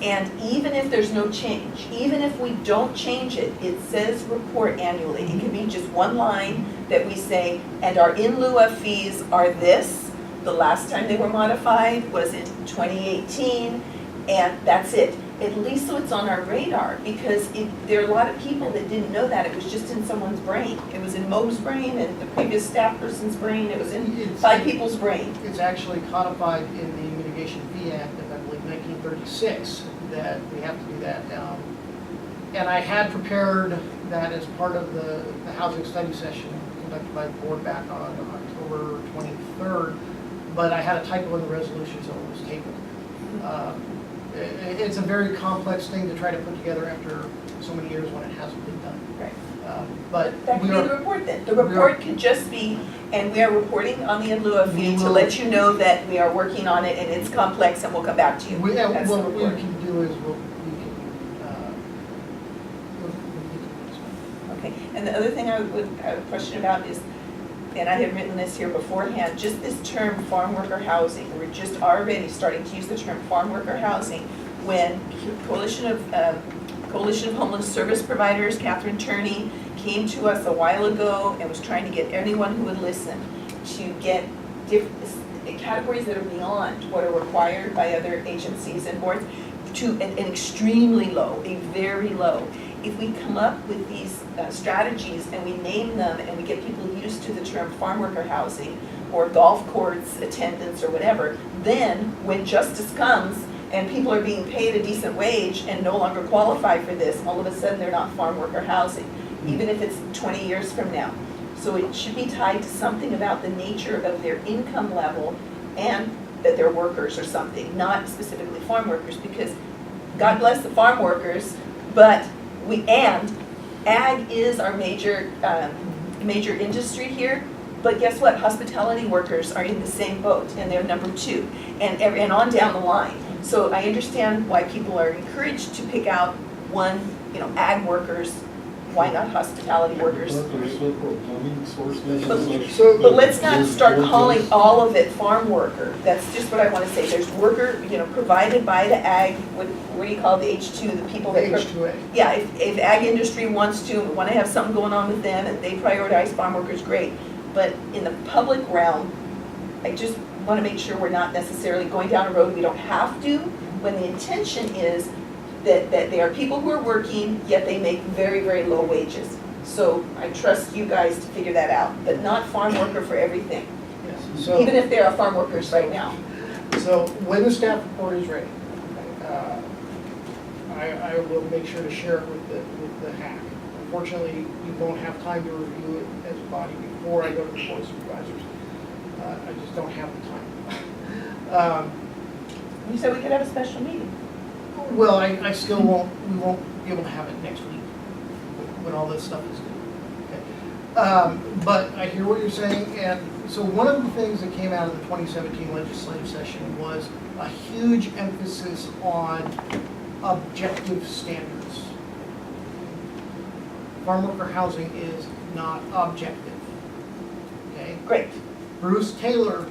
And even if there's no change, even if we don't change it, it says report annually. It can be just one line that we say, and our in lieu of fees are this. The last time they were modified was in 2018, and that's it. At least so it's on our radar, because there are a lot of people that didn't know that. It was just in someone's brain. It was in Mo's brain and the previous staff person's brain. It was in 5 people's brain. It's actually codified in the Mitigation Fee Act of, I believe, 1936, that we have to do that. And I had prepared that as part of the housing study session conducted by the board back on October 23rd, but I had a typo in the resolution, so it was tabled. It's a very complex thing to try to put together after so many years when it hasn't been done. Right. But That could be the report then. The report could just be, and we are reporting on the in lieu of fee We to will- let you know that we are working on it and it's complex and we'll come back to you. That's the what we report. can do is we'll Okay, and the other thing I would have a question about is, and I had written this here beforehand, just this term farm worker housing. We're just already starting to use the term farm worker housing when Coalition of Homeless Service Providers, Catherine Turney, came to us a while ago and was trying to get anyone who would listen to get categories that are beyond what are required by other agencies and boards to an extremely low, a very low. If we come up with these strategies and we name them and we get people used to the term farm worker housing or golf course attendants or whatever, then when justice comes and people are being paid a decent wage and no longer qualify for this, all of a sudden they're not farm worker housing, even if it's 20 years from now. So it should be tied to something about the nature of their income level and that they're workers or something, not specifically farm workers, because God bless the farm workers, but ag is our major industry here, but guess what? Hospitality workers are in the same boat, and they're number 2, and on down the line. So I understand why people are encouraged to pick out one, ag workers. Why not hospitality workers? But let's not start calling all of it farm worker. That's just what I want to say. There's worker, provided by the ag, what do you call the H2, the people that... H2A. Yeah, if ag industry wants to have something going on with them and they prioritize farm workers, great. But in the public realm, I just want to make sure we're not necessarily going down a road we don't have to, when the intention is that they are people who are working, yet they make very, very low wages. So I trust you guys to figure that out, but not farm worker for everything, Yes, so. even if there are farm workers right now. So when the staff report is ready, I will make sure to share it with the hack. Unfortunately, we won't have time to review it as a body before I go to the board of supervisors. I just don't have the time. You said we could have a special meeting. Well, I still we won't be able to have it next week when all this stuff is due. Okay. But I hear what you're saying, and so one of the things that came out of the 2017 legislative session was a huge emphasis on objective standards. Farm worker housing is not objective. Okay? Great. Bruce Taylor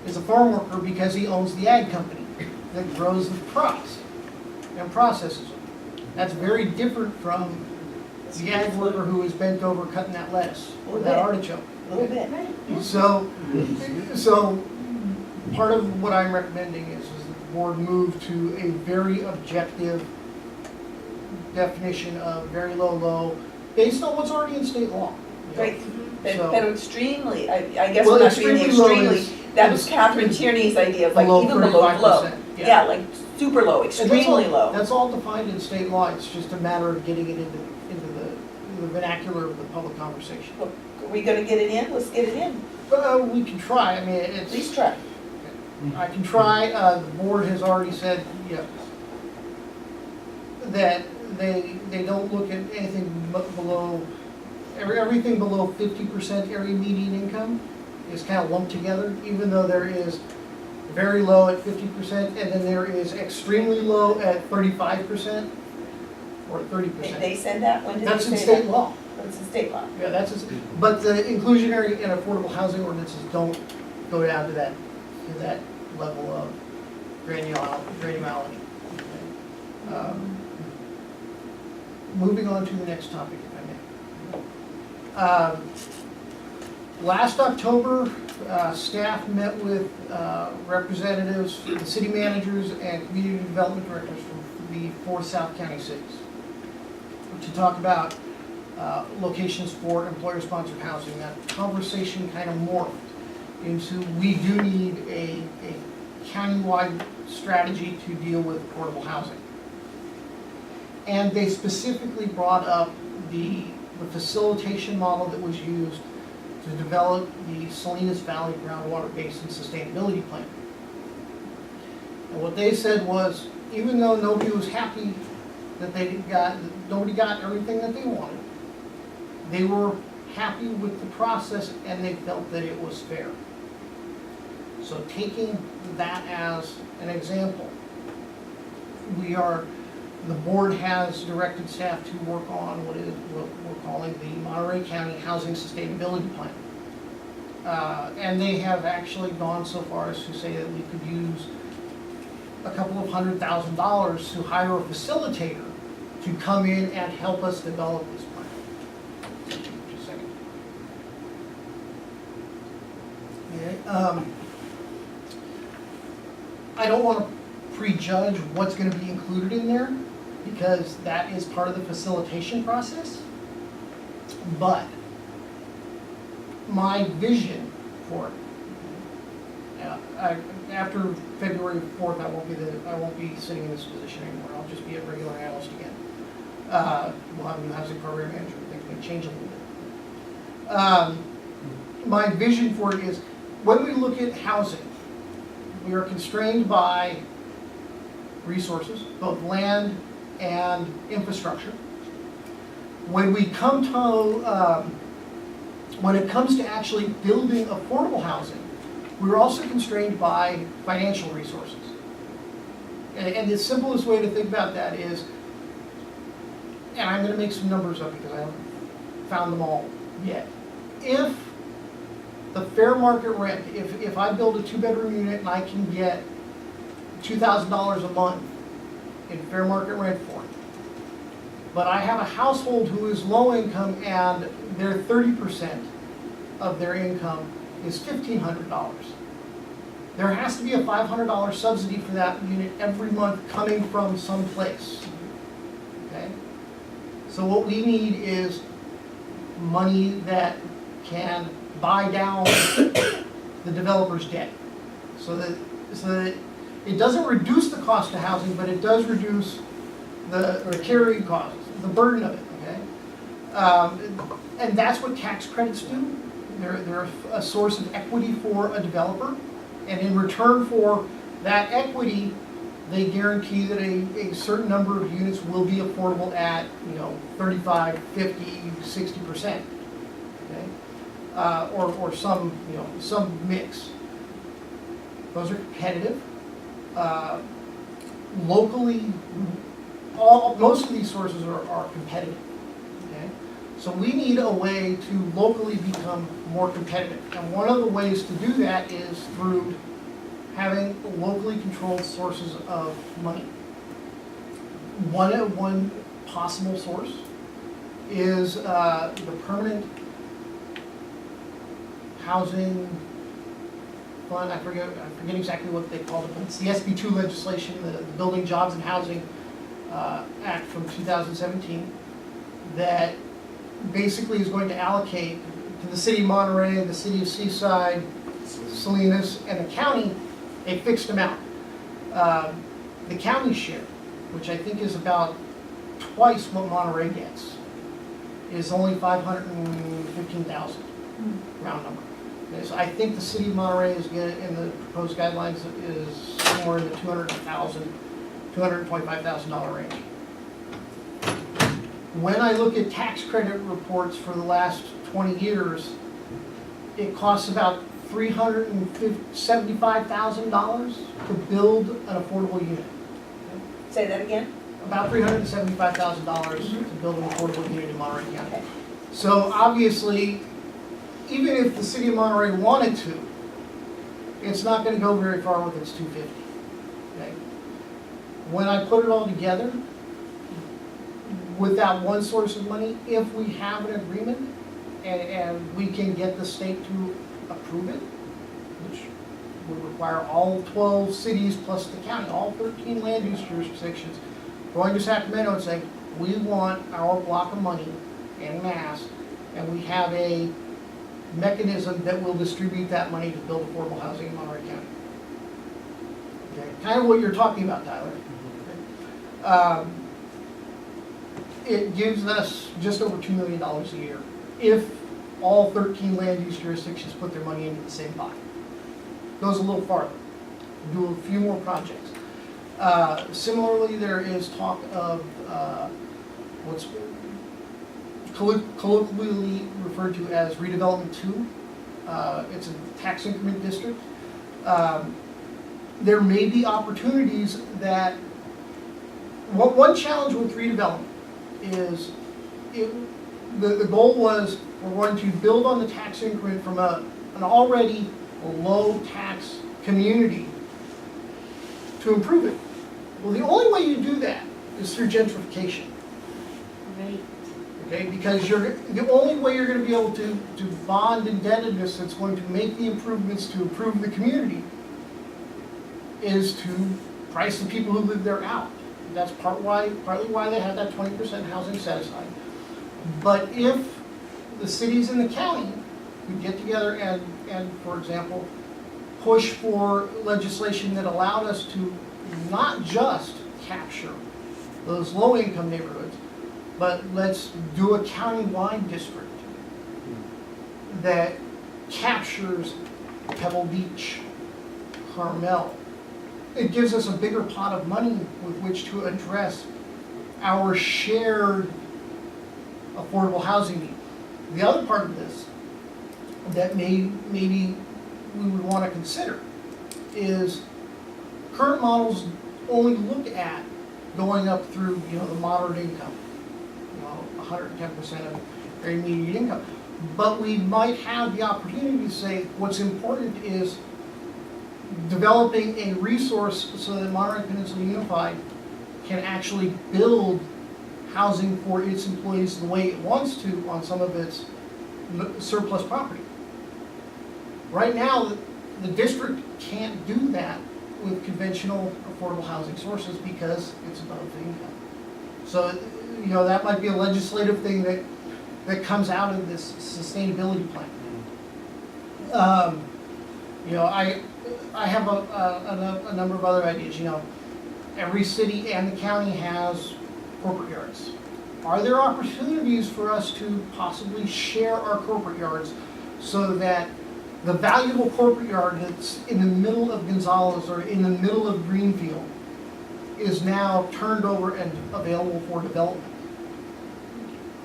is a farm worker because he owns the ag company that grows the crops and processes them. That's very different from the ag worker who is bent over cutting that lettuce or that artichoke. A little bit. So part of what I'm recommending is the board move to a very objective definition of very low, based on what's already in state law. Great. So- But extremely, I guess Well, we're not being extremely low extremely, that was is Catherine Tierney's idea of like below even below low. 35%, yeah. Yeah, like super low, And that's extremely all- low. That's all defined in state law, it's just a matter of getting it into the vernacular of the public conversation. Look, are we gonna get it in? Let's get it in. We can try, I mean, it's. Please try. I can try, the board has already said, yeah, that they don't look at anything below, everything below 50% area median income is kind of lumped together, even though there is very low at 50%, and then there is extremely low at 35%, or 30%. They said that? When did they That's in say state that? law. That's in state law. Yeah, but the inclusionary and affordable housing ordinances don't go down to that level of granularity. Moving on to the next topic, if I may. Last October, staff met with representatives, the city managers and community development directors from the 4 South County cities to talk about locations for employer-sponsored housing. That conversation kind of morphed into we do need a countywide strategy to deal with affordable housing. And they specifically brought up the facilitation model that was used to develop the Salinas Valley Groundwater Basin Sustainability Plan. And what they said was, even though nobody was happy that nobody got everything that they wanted, they were happy with the process and they felt that it was fair. So taking that as an example, the board has directed staff to work on what we're calling the Monterey County Housing Sustainability Plan. And they have actually gone so far as to say that we could use a couple of $100,000 to hire a facilitator to come in and help us develop this plan. Just a second. Okay, I don't want to prejudge what's going to be included in there because that is part of the facilitation process. But my vision for it, after February 4th, I won't be sitting in this position anymore. I'll just be a regular analyst again. We'll have a new housing program manager. Things may change a little bit. My vision for it is when we look at housing, we are constrained by resources, both land and infrastructure. When it comes to actually building affordable housing, we're also constrained by financial resources. And the simplest way to think about that is, and I'm going to make some numbers up because I haven't found them all yet. If the fair market rent, if I build a 2-bedroom unit and I can get $2,000 a month in fair market rent for it, but I have a household who is low income and their 30% of their income is $1,500. There has to be a $500 subsidy for that unit every month coming from someplace. Okay? So what we need is money that can buy down the developer's debt. So that it doesn't reduce the cost of housing, but it does reduce the carrying costs, the burden of it, okay? And that's what tax credits do. They're a source of equity for a developer, and in return for that equity, they guarantee that a certain number of units will be affordable at, 35, 50, 60%, okay? Or some, some mix. Those are competitive. Locally, most of these sources are competitive, okay? So we need a way to locally become more competitive. And one of the ways to do that is through having locally controlled sources of money. One possible source is the permanent housing fund. I forget exactly what they called it, but it's the SB2 legislation, the Building Jobs and Housing Act from 2017, that basically is going to allocate to the city of Monterey, the city of Seaside, Salinas, and the county a fixed amount. The county share, which I think is about twice what Monterey gets, is only $515,000, round number. Okay, so I think the city of Monterey is getting, in the proposed guidelines, is somewhere in the $200,000, $225,000 range. When I look at tax credit reports for the last 20 years, it costs about $375,000 to build an affordable unit. Say that again? About $375,000 to build an affordable unit in Monterey County. Okay. So obviously, even if the city of Monterey wanted to, it's not going to go very far with its 250. Okay? When I put it all together, with that one source of money, if we have an agreement and we can get the state to approve it, which would require all 12 cities plus the county, all 13 land use jurisdictions, going to Sacramento and saying, we want our block of money en masse, and we have a mechanism that will distribute that money to build affordable housing in Monterey County. Okay, kind of what you're talking about, Tyler. It gives us just over $2 million a year if all 13 land use jurisdictions put their money into the same pot. Goes a little farther. Do a few more projects. Similarly, there is talk of what's colloquially referred to as redevelopment 2. It's a tax increment district. There may be opportunities that, one challenge with redevelopment is the goal was we're going to build on the tax increment from an already low tax community to improve it. Well, the only way you do that is through gentrification. Right. Okay, because the only way you're going to be able to bond indebtedness that's going to make the improvements to improve the community is to price the people who live there out. That's partly why they have that 20% housing set aside. But if the cities in the county could get together and, for example, push for legislation that allowed us to not just capture those low-income neighborhoods, but let's do a county-wide district that captures Pebble Beach, Carmel. It gives us a bigger pot of money with which to address our shared affordable housing need. The other part of this that maybe we would want to consider is current models only look at going up through the moderate income, 110% of their immediate income. But we might have the opportunity to say what's important is developing a resource so that Monterey Peninsula Unified can actually build housing for its employees the way it wants to on some of its surplus property. Right now, the district can't do that with conventional affordable housing sources because it's above the income. So, that might be a legislative thing that that comes out of this sustainability plan. You know, I have a number of other ideas, you know. Every city and the county has corporate yards. Are there opportunities for us to possibly share our corporate yards so that the valuable corporate yard that's in the middle of Gonzales or in the middle of Greenfield is now turned over and available for development?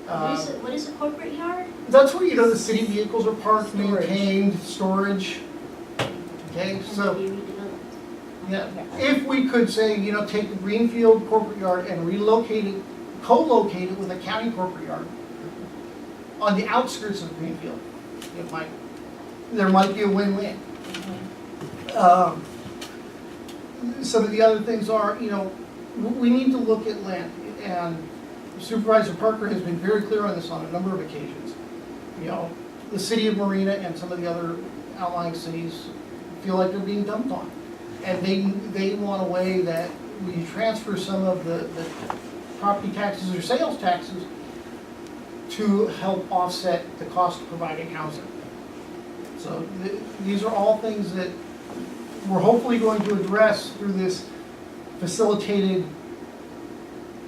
What is a corporate yard? That's where, you know, the city vehicles are parked, Storage. maintained, storage. Okay, And so, be redeveloped. yeah, if we could say, you know, take the Greenfield corporate yard and relocate it, co-locate it with a county corporate yard on the outskirts of Greenfield, there might be a win-win. Some of the other things are, you know, we need to look at land, and Supervisor Parker has been very clear on this on a number of occasions. You know, the city of Marina and some of the other outlying cities feel like they're being dumped on. And they want a way that we transfer some of the property taxes or sales taxes to help offset the cost of providing housing. So these are all things that we're hopefully going to address through this facilitated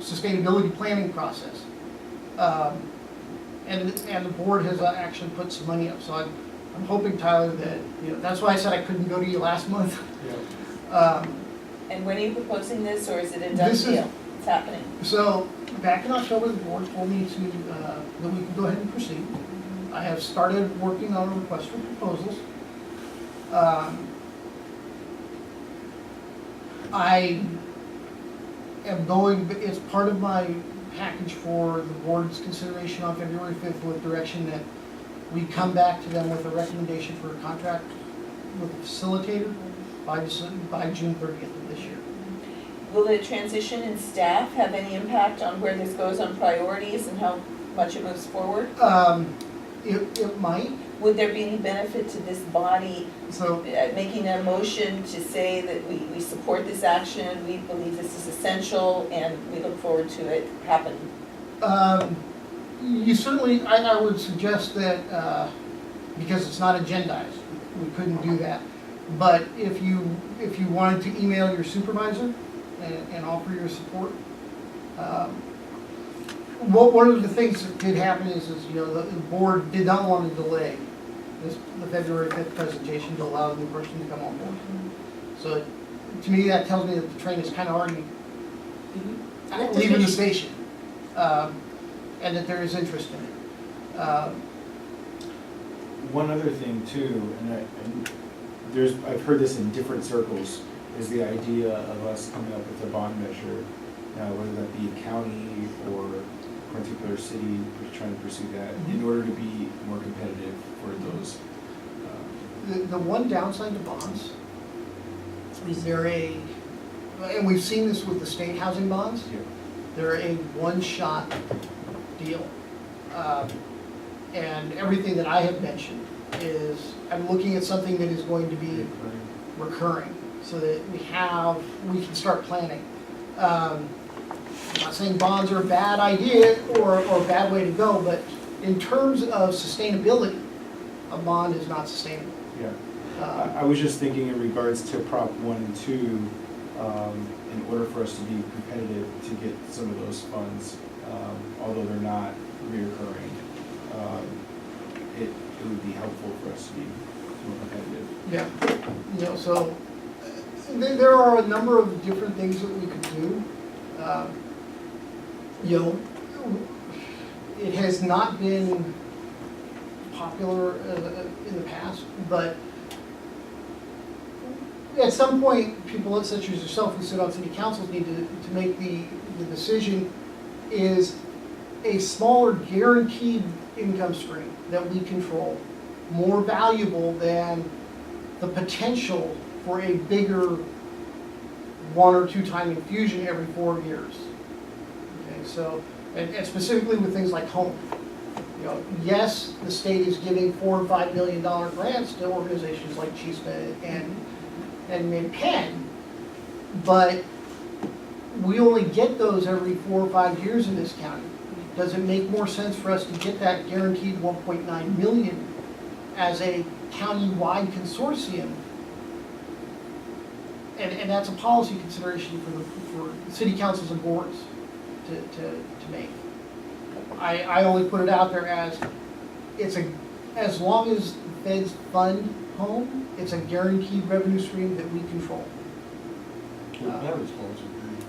sustainability planning process. And the board has actually put some money up. So I'm hoping, Tyler, that, you know, that's why I said I couldn't go to you last month. And when are you proposing this, or is it a done This is- deal? It's happening. So back in October, the board told me to, that we could go ahead and proceed. I have started working on a request for proposals. I am going, it's part of my package for the board's consideration on February 5th with direction that we come back to them with a recommendation for a contract with the facilitator by June 30th of this year. Will the transition in staff have any impact on where this goes on priorities and how much it moves forward? It might, Would there be any benefit to this body so, making a motion to say that we support this action, we believe this is essential, and we look forward to it happening? you certainly, I would suggest that, because it's not agendized, we couldn't do that. But if you wanted to email your supervisor and offer your support, one of the things that did happen is you know, the board did not want to delay the February 5th presentation to allow the new person to come on board. So to me, that tells me that the train is kind of already leaving the station, and that there is interest in it. One other thing too, and I've heard this in different circles, is the idea of us coming up with a bond measure, whether that be a county or a particular city, we're trying to pursue that in order to be more competitive for those. The one downside to bonds is and we've seen this with the state housing bonds, Yeah. they're a one-shot deal. And everything that I have mentioned is, I'm looking at something that is going to be recurring, so that we can start planning. I'm not saying bonds are a bad idea or a bad way to go, but in terms of sustainability, a bond is not sustainable. Yeah. I was just thinking in regards to Prop 1 and 2, in order for us to be competitive to get some of those funds, although they're not reoccurring, it would be helpful for us to be more competitive. Yeah, you know, so there are a number of different things that we could do. You know, it has not been popular in the past, but at some point, people such as yourself who sit on city councils need to make the decision, is a smaller guaranteed income stream that we control more valuable than the potential for a bigger 1 or 2 time infusion every 4 years? Okay, so, and specifically with things like home. You know, yes, the state is giving $4 and $5 million grants to organizations like Chispa and Penn, but we only get those every 4 or 5 years in this county. does it make more sense for us to get that guaranteed 1.9 million as a county-wide consortium? And that's a policy consideration for city councils and boards to make. I only put it out there as, as long as the feds fund home, it's a guaranteed revenue stream that we control. With my response would be,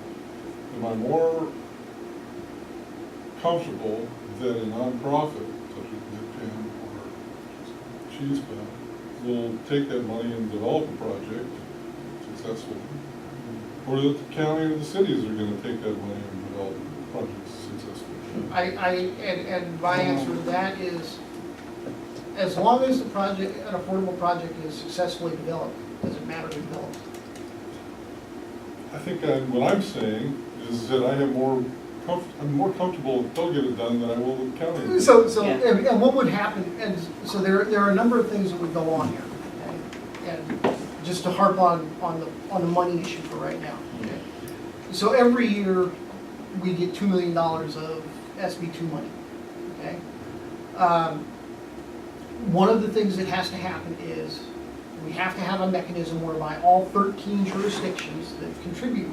am I more comfortable that a nonprofit, such as NIPAM or Cheese Pad, will take that money and develop a project successfully? Or that the county or the cities are gonna take that money and develop projects successfully? And my answer to that is, as long as the project, an affordable project is successfully developed, doesn't matter who develops it. I think what I'm saying is that I'm more comfortable if they'll get it done than I will with the county. So, Yeah. and what would happen, and so there are a number of things that would go on here, okay? And just to harp on the money issue for right now, okay? So every year, we get $2 million of SB2 money, okay? One of the things that has to happen is, we have to have a mechanism whereby all 13 jurisdictions that contribute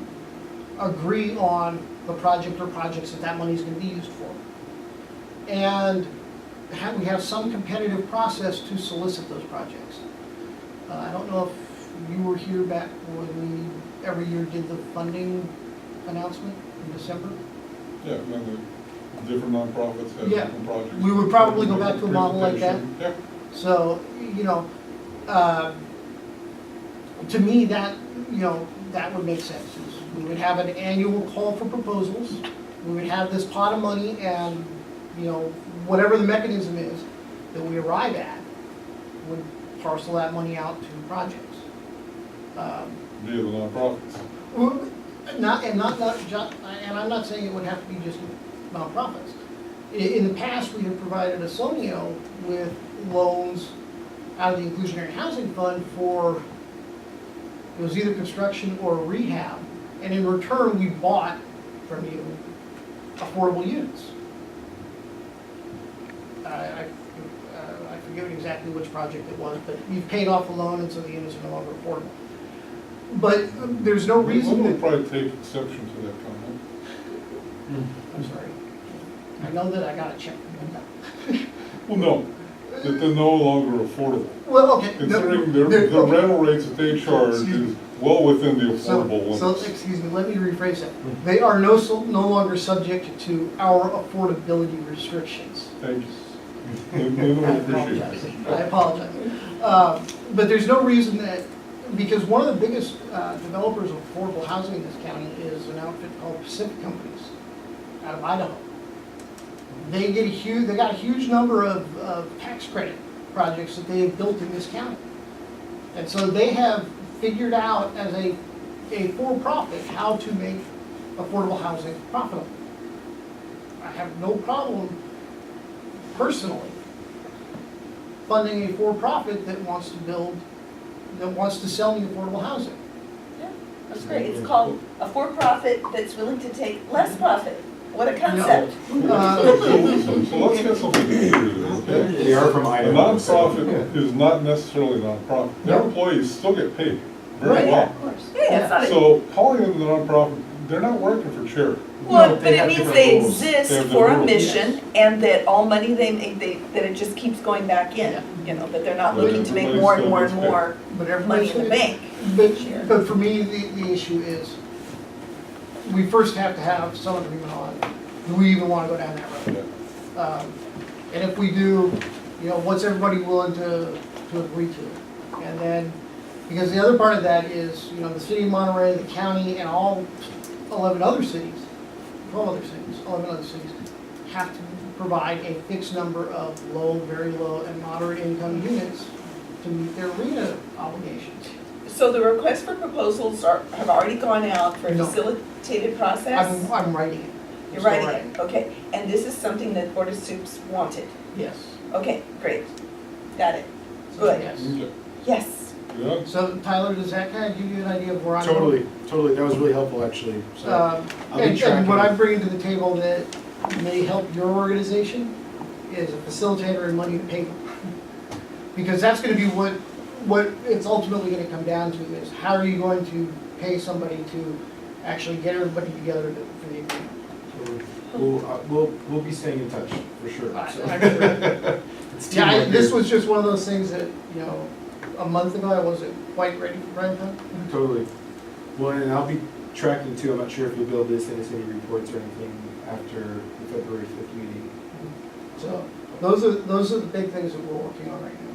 agree on the project or projects that money is going to be used for. And we have some competitive process to solicit those projects. I don't know if you were here back when we every year did the funding announcement in December. Yeah, and then the different nonprofits have Yeah. different projects. We would probably go back to a model like that. Yeah. So, to me, that, that would make sense. Is we would have an annual call for proposals. We would have this pot of money and, whatever the mechanism is that we arrive at, would parcel that money out to projects. Via the nonprofits. And I'm not saying it would have to be just nonprofits. In the past, we have provided Asonio with loans out of the Inclusionary Housing Fund for, it was either construction or rehab, and in return, we bought from you affordable units. I forget exactly which project it was, but you've paid off the loan, and so the units are no longer affordable. But there's no reason We'll that, probably take exception to that comment. I'm sorry, I know that I got a check. Well, no, that they're no longer affordable. Well, okay. Considering no, the okay. rental rates that they charge Excuse is well within the affordable So, limits. excuse me, let me rephrase that. They are no longer subject to our affordability restrictions. Thank you. I I appreciate apologize. it. I apologize. But there's no reason that, because one of the biggest developers of affordable housing in this county is an outfit called Pacific Companies out of Idaho. They got a huge number of tax credit projects that they have built in this county. And so they have figured out as a for-profit how to make affordable housing profitable. I have no problem personally funding a for-profit that wants to sell me affordable housing. Yeah, that's great. It's called a for-profit that's willing to take less profit. What a concept. So let's get something clear here, okay? They are from A Idaho. nonprofit is not necessarily nonprofit. Their No. employees still get paid Right, very Yeah, well. of course. Yeah, it's not a- So calling them a nonprofit, they're not working for charity. Well, No, but they it have means different they rules. They exist have for a different rules. mission and that all money they make, that it just keeps going back in. That they're not But looking to make everybody more and still more gets and paid. more But money everybody's in the bank. But for me, the issue is, we first have to have some agreement on, do we even want to go down that road? And if we do, what's everybody willing to agree to? And then, because the other part of that is, the city of Monterey, the county, and all 11 other cities, 11 other cities, have to provide a fixed number of low, very low, and moderate income units to meet their RENA obligations. So the requests for proposals have already gone out for a No. facilitated process? I'm writing it. You're Still writing it, okay. And this is something that Board of Soups wanted? Yes. Okay, great. Got it. Good. Yes. Okay. Yes. Yeah. So Tyler, does that kind of give you an idea of where I'm going? Totally. That was really helpful, actually. So I'll be And tracking what it. I'm bringing to the table that may help your organization is a facilitator and money to pay them. Because that's gonna be what it's ultimately gonna come down to is how are you going to pay somebody to actually get everybody together for the agreement? We'll be staying in touch, for sure. I'm So. sure. It's Yeah, teamwork this here. was just one of those things that, you know, a month ago, I wasn't quite ready for prime time. Totally. Well, and I'll be tracking too, I'm not sure if you'll be able to send us any reports or anything after the February 5th meeting. So those are the big things that we're working on right now.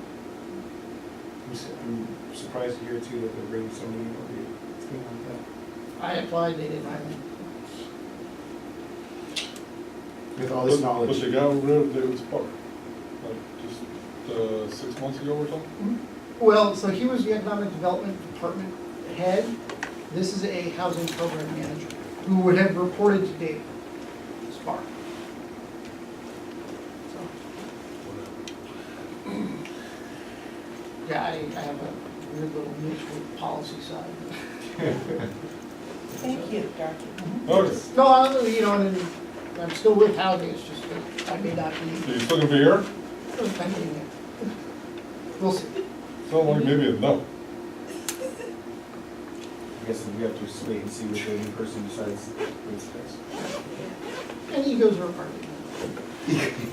I'm surprised to hear too that they're bringing somebody in over here. It's been like that. I applied, they didn't hire me. With all this But knowledge. they got rid of David Spark, like just 6 months ago or something? Well, so he was the economic development department head. This is a housing program manager who would have reported to Dave Spark. So, yeah, I have a weird little niche with the policy side. Thank you, Dorothy. Okay, No, you know, and I'm still with housing, it's just that I may not so be you still gonna be here? spending it. We'll see. Sounds like maybe a no. I guess we have to just wait and see what the new person decides what's best. And egos are a part of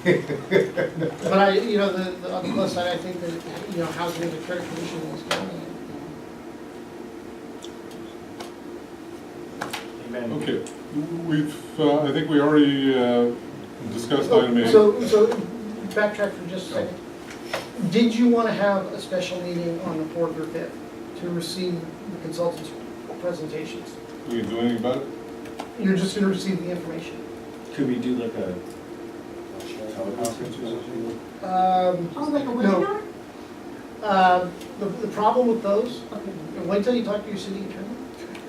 it. But I, you know, on the plus side, I think that, you know, housing is a fair commission in this county. Amen. Okay, we've, I think we already discussed item 8. So backtrack for just a second. Did you want to have a special meeting on the 4th or 5th to receive the consultant's presentations? We can do anything about it? You're just going to receive the information. Could we do like a teleconference or something? Oh, like a No. webinar? The problem with those, Okay. wait till you talk to your city attorney.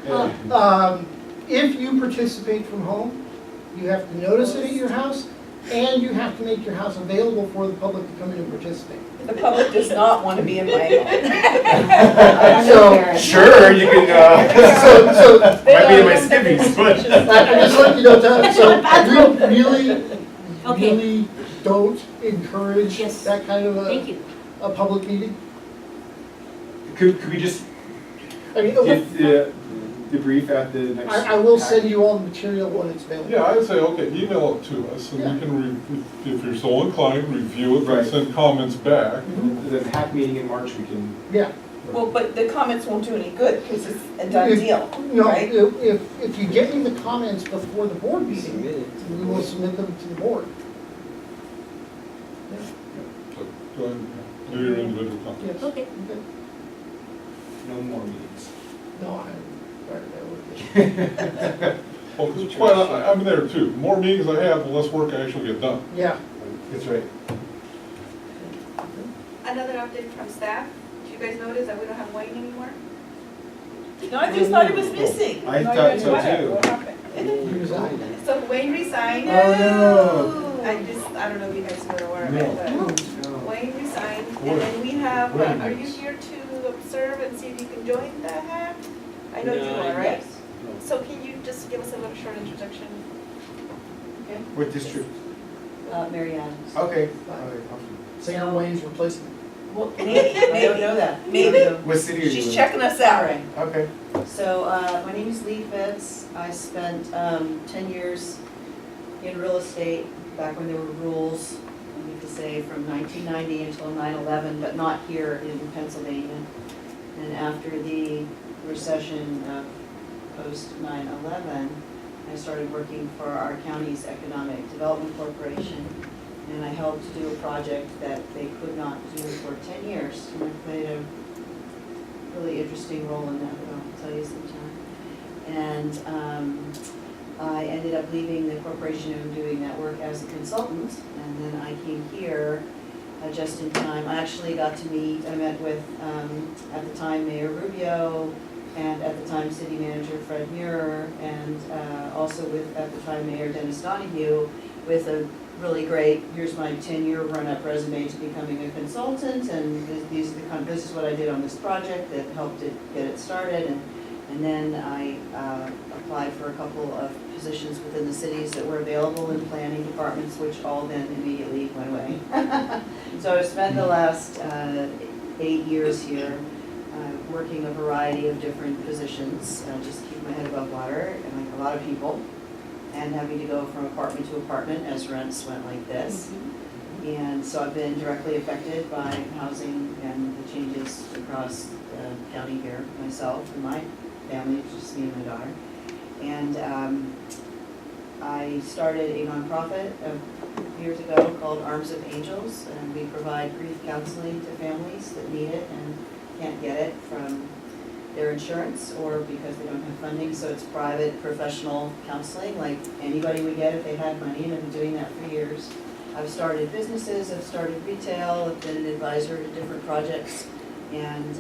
Yeah. If you participate from home, you have to notice it at your house, and you have to make your house available for the public to come in and participate. The public does not want to be in my So, Sure, you can, so, might be in my skivvies, but. I just want you to know, so we really, Okay. really don't encourage Yes. that kind of Thank you. a public meeting. Could we just I mean, debrief at the next? I will send you all the material when it's available. Yeah, I'd say, okay, email it to us, and Yeah. we can, if you're so inclined, review it, Right. and send comments back. The hack meeting in March, we can. Yeah. Well, but the comments won't do any good because it's a done deal, No, right? if you get me the comments before the board meeting, Submit it. we will submit them to the board. So, go ahead, do your individual comments. Yes. Okay. No more meetings. No, I'm right there with you. Well, 'cause quite, I'm there too. The more meetings I have, the less work I actually get done. Yeah. That's right. Another update from staff. Did you guys notice that we don't have Wayne anymore? No, I just thought it was missing. I No, thought you so got it. too. What happened? He resigned. So Wayne resigned. Oh, no. I don't know if you guys were aware of it, but No. Wayne resigned. Where? And then we have, Where are you is- here to observe and see if you can join the hack? I know you No, are, right? yes. So can you just give us a little short introduction? What district? Mary Adams. Okay. Singer Wayne's replacement. Well, I maybe, don't know that. maybe. What city are you in? She's checking us out. Alright, Okay. so, my name is Lee Fitz. I spent, 10 years in real estate, back when there were rules, I need to say, from 1990 until 9/11, but not here in Pennsylvania. And after the recession of post 9/11, I started working for our county's Economic Development Corporation, and I helped do a project that they could not do for 10 years. And I played a really interesting role in that, but I'll tell you sometime. And I ended up leaving the corporation and doing that work as a consultant, and then I came here just in time. I actually got to meet, I met with, at the time, Mayor Rubio, and at the time, City Manager Fred Muir, and also with, at the time, Mayor Dennis Donahue, with a really great, here's my 10-year run-up resume to becoming a consultant, and these are the kind, this is what I did on this project that helped it get it started, and then I applied for a couple of positions within the cities that were available in planning departments, which all then immediately went away. So I've spent the last 8 years here working a variety of different positions, just to keep my head above water, and like a lot of people, and having to go from apartment to apartment as rents went like this. And so I've been directly affected by housing and the changes across the county here, myself and my family, just me and my daughter. And I started a nonprofit years ago called Arms of Angels, and we provide grief counseling to families that need it and can't get it from their insurance or because they don't have funding. So it's private, professional counseling like anybody would get if they had money, and I've been doing that for years. I've started businesses, I've started retail, I've been an advisor to different projects, and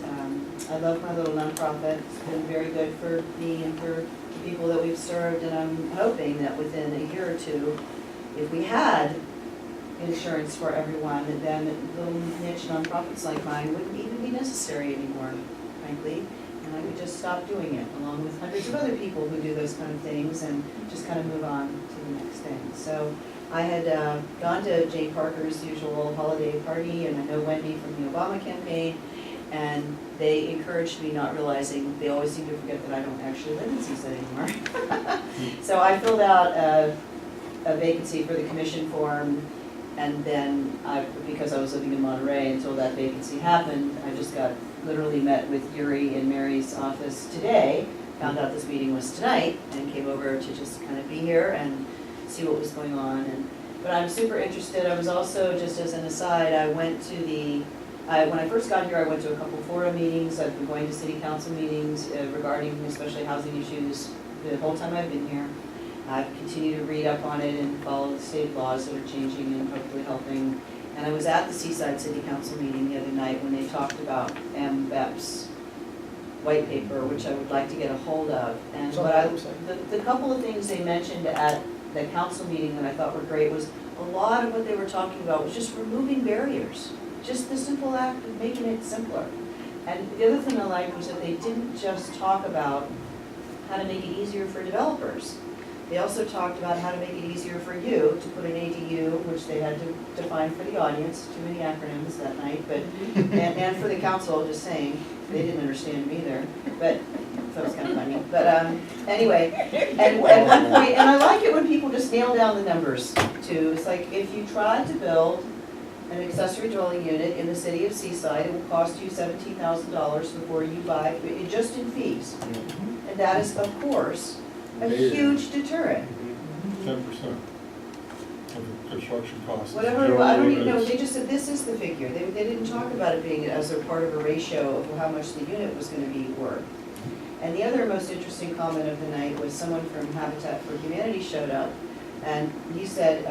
I love my little nonprofit. It's been very good for me and for the people that we've served, and I'm hoping that within a year or two, if we had insurance for everyone, then little niche nonprofits like mine wouldn't even be necessary anymore, frankly, and I could just stop doing it, along with hundreds of other people who do those kind of things, and just kind of move on to the next thing. So I had gone to Jane Parker's usual holiday party, and I know Wendy from the Obama campaign, and they encouraged me, not realizing they always seem to forget that I don't actually live in Seaside anymore. So I filled out a vacancy for the commission form, and then because I was living in Monterey until that vacancy happened, I just literally met with Yuri in Mary's office today, found out this meeting was tonight, and came over to just kind of be here and see what was going on. But I'm super interested. I was also, just as an aside, I went to when I first got here, I went to a couple forum meetings. I've been going to city council meetings regarding especially housing issues the whole time I've been here. I've continued to read up on it and follow the state laws that are changing and hopefully helping. And I was at the Seaside City Council meeting the other night when they talked about MBEP's white paper, which I would like to get a hold of. And the couple of things they mentioned at the council meeting that I thought were great was a lot of what they were talking about was just removing barriers. Just the simple act of making it simpler. And the other thing I liked was that they didn't just talk about how to make it easier for developers. They also talked about how to make it easier for you to put an ADU, which they had to define for the audience, too many acronyms that night, but and for the council, just saying, they didn't understand me either, but that was kind of funny. But anyway, and at one point, and I like it when people just nail down the numbers too. It's like if you tried to build an accessory dwelling unit in the city of Seaside, it will cost you $17,000 before you buy, just in fees. And that is, of course, a huge deterrent. 10% of the construction costs. Whatever, I don't even know, they just said this is the figure. They didn't talk about it being as a part of a ratio of how much the unit was going to be worth. And the other most interesting comment of the night was someone from Habitat for Humanity showed up, and he said,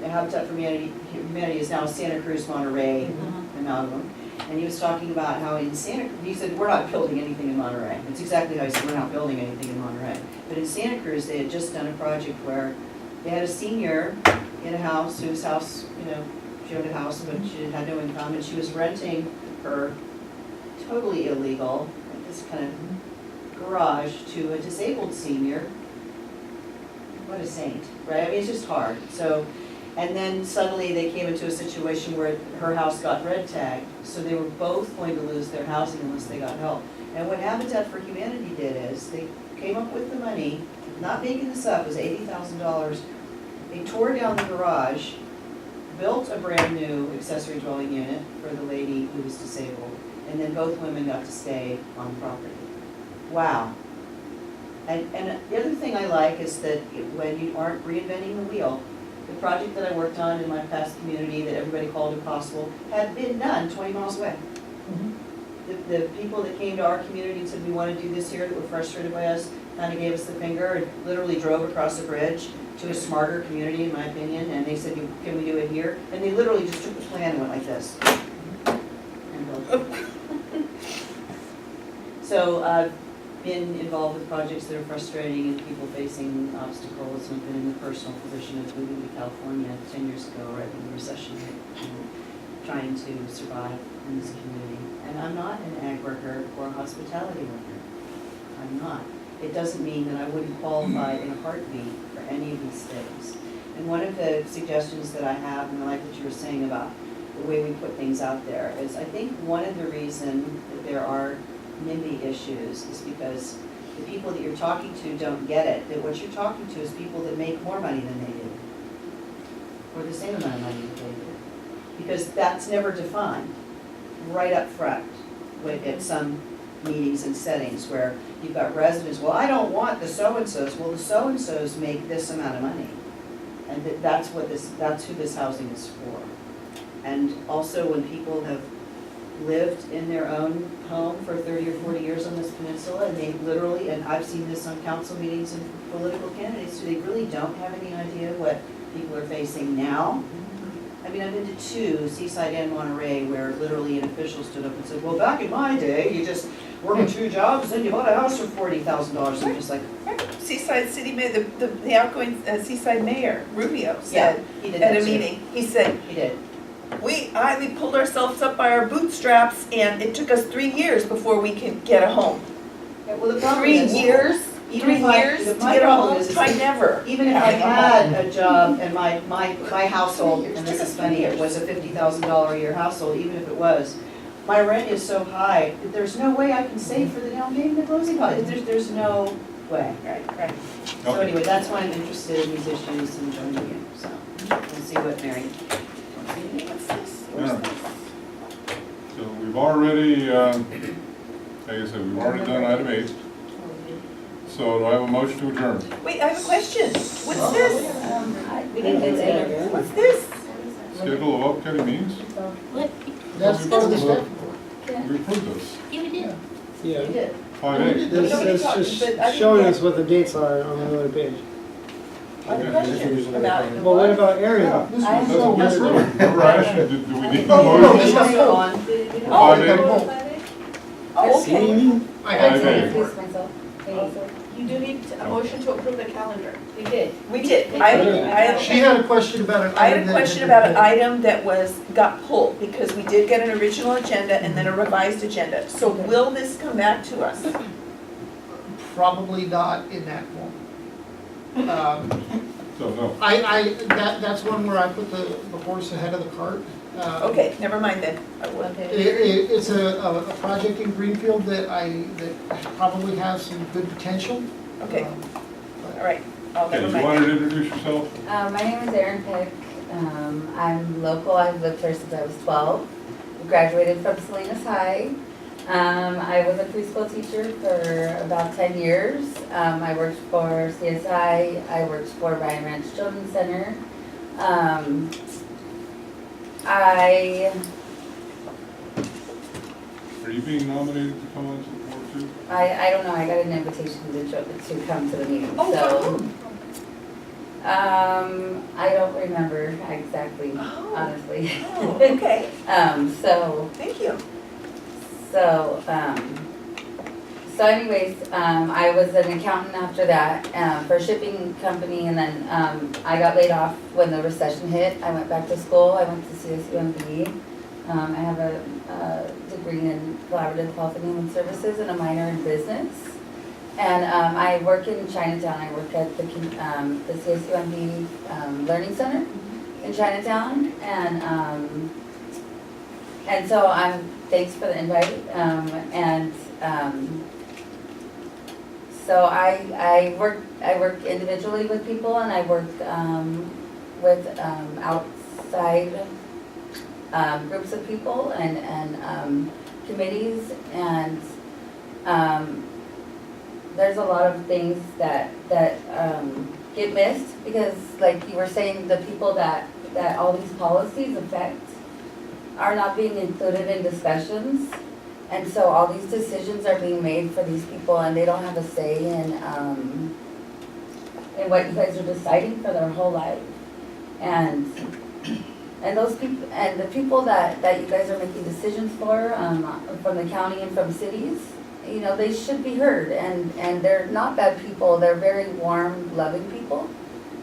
Habitat for Humanity is now Santa Cruz, Monterey, amalgam. And he was talking about how in he said, we're not building anything in Monterey. It's exactly how he said, we're not building anything in Monterey. But in Santa Cruz, they had just done a project where they had a senior in a house whose house, she owned a house, but she had no income, and she was renting her totally illegal, this kind of garage to a disabled senior. What a saint, right? I mean, it's just hard. So, and then suddenly they came into a situation where her house got red tagged, so they were both going to lose their housing unless they got help. And what Habitat for Humanity did is they came up with the money, not making this up, it was $80,000. They tore down the garage, built a brand new accessory dwelling unit for the lady who was disabled, and then both women got to stay on the property. Wow. And the other thing I like is that when you aren't reinventing the wheel, the project that I worked on in my past community that everybody called impossible had been done 20 miles away. The people that came to our community and said we want to do this here, that were frustrated by us, kind of gave us the finger and literally drove across the bridge to a smarter community, in my opinion, and they said, can we do it here? And they literally just took the plan and went like this. And built it. So I've been involved with projects that are frustrating and people facing obstacles. I've been in the personal position of moving to California 10 years ago, right when the recession hit, trying to survive in this community. And I'm not an ag worker or a hospitality worker. I'm not. it doesn't mean that I wouldn't qualify in a heartbeat for any of these things. And one of the suggestions that I have, and I like what you were saying about the way we put things out there, is I think one of the reason that there are NIMBY issues is because the people that you're talking to don't get it, that what you're talking to is people that make more money than they do, or the same amount of money that they do. Because that's never defined right up front at some meetings and settings where you've got residents, well, I don't want the so-and-sos. Well, the so-and-sos make this amount of money. And that's who this housing is for. And also when people have lived in their own home for 30 or 40 years on this peninsula, and they literally, and I've seen this on council meetings and political candidates, they really don't have any idea what people are facing now. I mean, I've been to 2, Seaside and Monterey, where literally an official stood up and said, well, back in my day, you just worked 2 jobs and you bought a house for $40,000. I'm just like, Seaside City Mayor, the outgoing Seaside Mayor, Rubio, yeah, said he did at that a too. meeting, he said, He did. we pulled ourselves up by our bootstraps and it took us 3 years before we could get a home. Yeah, well, the problem 3 is, years? even 3 if I- years to my get a problem home? is Try never. even if I having a home. had a job and my household, and this is funny, it was a $50,000 a year household, even if it was, my rent is so high, that there's no way I can save for the down payment and closing costs. There's no way. Right. So anyway, that's why I'm interested in these issues and joining you, so we'll see what Mary. What's this? All right. So we've already, like I said, we've already done item 8. So do I have a motion to adjourn? Wait, I have a question. What's this? We didn't get there. What's this? Schedule of upcoming meetings? What? That's part of the step. We approved this. Yeah, we did. You Yeah, did. 5A. this Nobody is talked, just but I didn't showing get- us what the dates are on the other page. I have a question about it. Well, what about area? This I was, have no that's idea. really- We're actually, do we need a Oh, no, motion? this Let's go on. 5A? Oh, okay. I had to 5A. Introduce myself. You do need a motion to approve the calendar. We did. We did. I She had a question about it. I had a question about an item that got pulled, because we did get an original agenda and then a revised agenda. So will this come back to us? Probably not in that form. So, no. That's one where I put the horse ahead of the cart. Okay, never mind then. I will. It's a project in Greenfield that probably has some good potential. Okay, But all right. Oh, Okay, never you mind. wanted to introduce yourself? My name is Erin Pick. I'm local. I've lived here since I was 12. Graduated from Salinas High. I was a preschool teacher for about 10 years. I worked for CSI. I worked for Ryan Ranch Children's Center. Are you being nominated to come on to the board too? I don't know. I got an invitation to come to the meeting. Oh, So, from whom? I don't remember exactly, Oh. honestly. Oh, okay, So. thank you. So anyways, I was an accountant after that, for a shipping company, and then, I got laid off when the recession hit. I went back to school. I went to CSUMB. I have a degree in collaborative health and human services and a minor in business. And, I work in Chinatown. I work at the CSUMB, Learning Center in Chinatown, and so thanks for the invite, so I work individually with people, and I work with outside groups of people and committees, and there's a lot of things that get missed, because like you were saying, the people that all these policies affect are not being included in discussions. And so all these decisions are being made for these people, and they don't have a say in what you guys are deciding for their whole life. And those people, and the people that you guys are making decisions for, from the county and from cities, you know, they should be heard. And they're not bad people. They're very warm, loving people.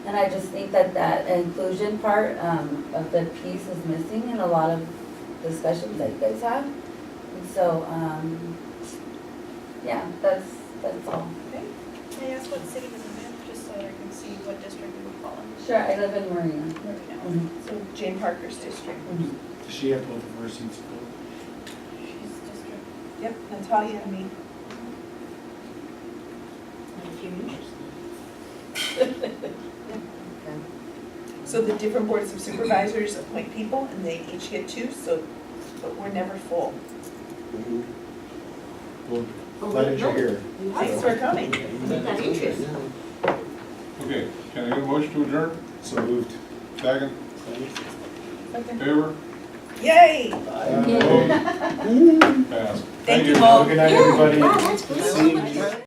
And I just think that inclusion part of the piece is missing in a lot of discussions that you guys have. And so, yeah, that's all. Okay. May I ask what city was in, just so that I can see what district it would fall in? Sure, I live in Marina. Mhm. So Jane Parker's district. Does she have both of her seats full? She's district. Yep, Natalia and me. So the different boards of supervisors appoint people and they each get two, so, but we're never full. Well, glad that you're here. Thanks for coming. That's interest. Okay, can I get a motion to adjourn? So moved. Second, favor? Yay! Opposed? Passed. Thank you Have all. a good night, Yeah, everybody. wow, that's good. See you.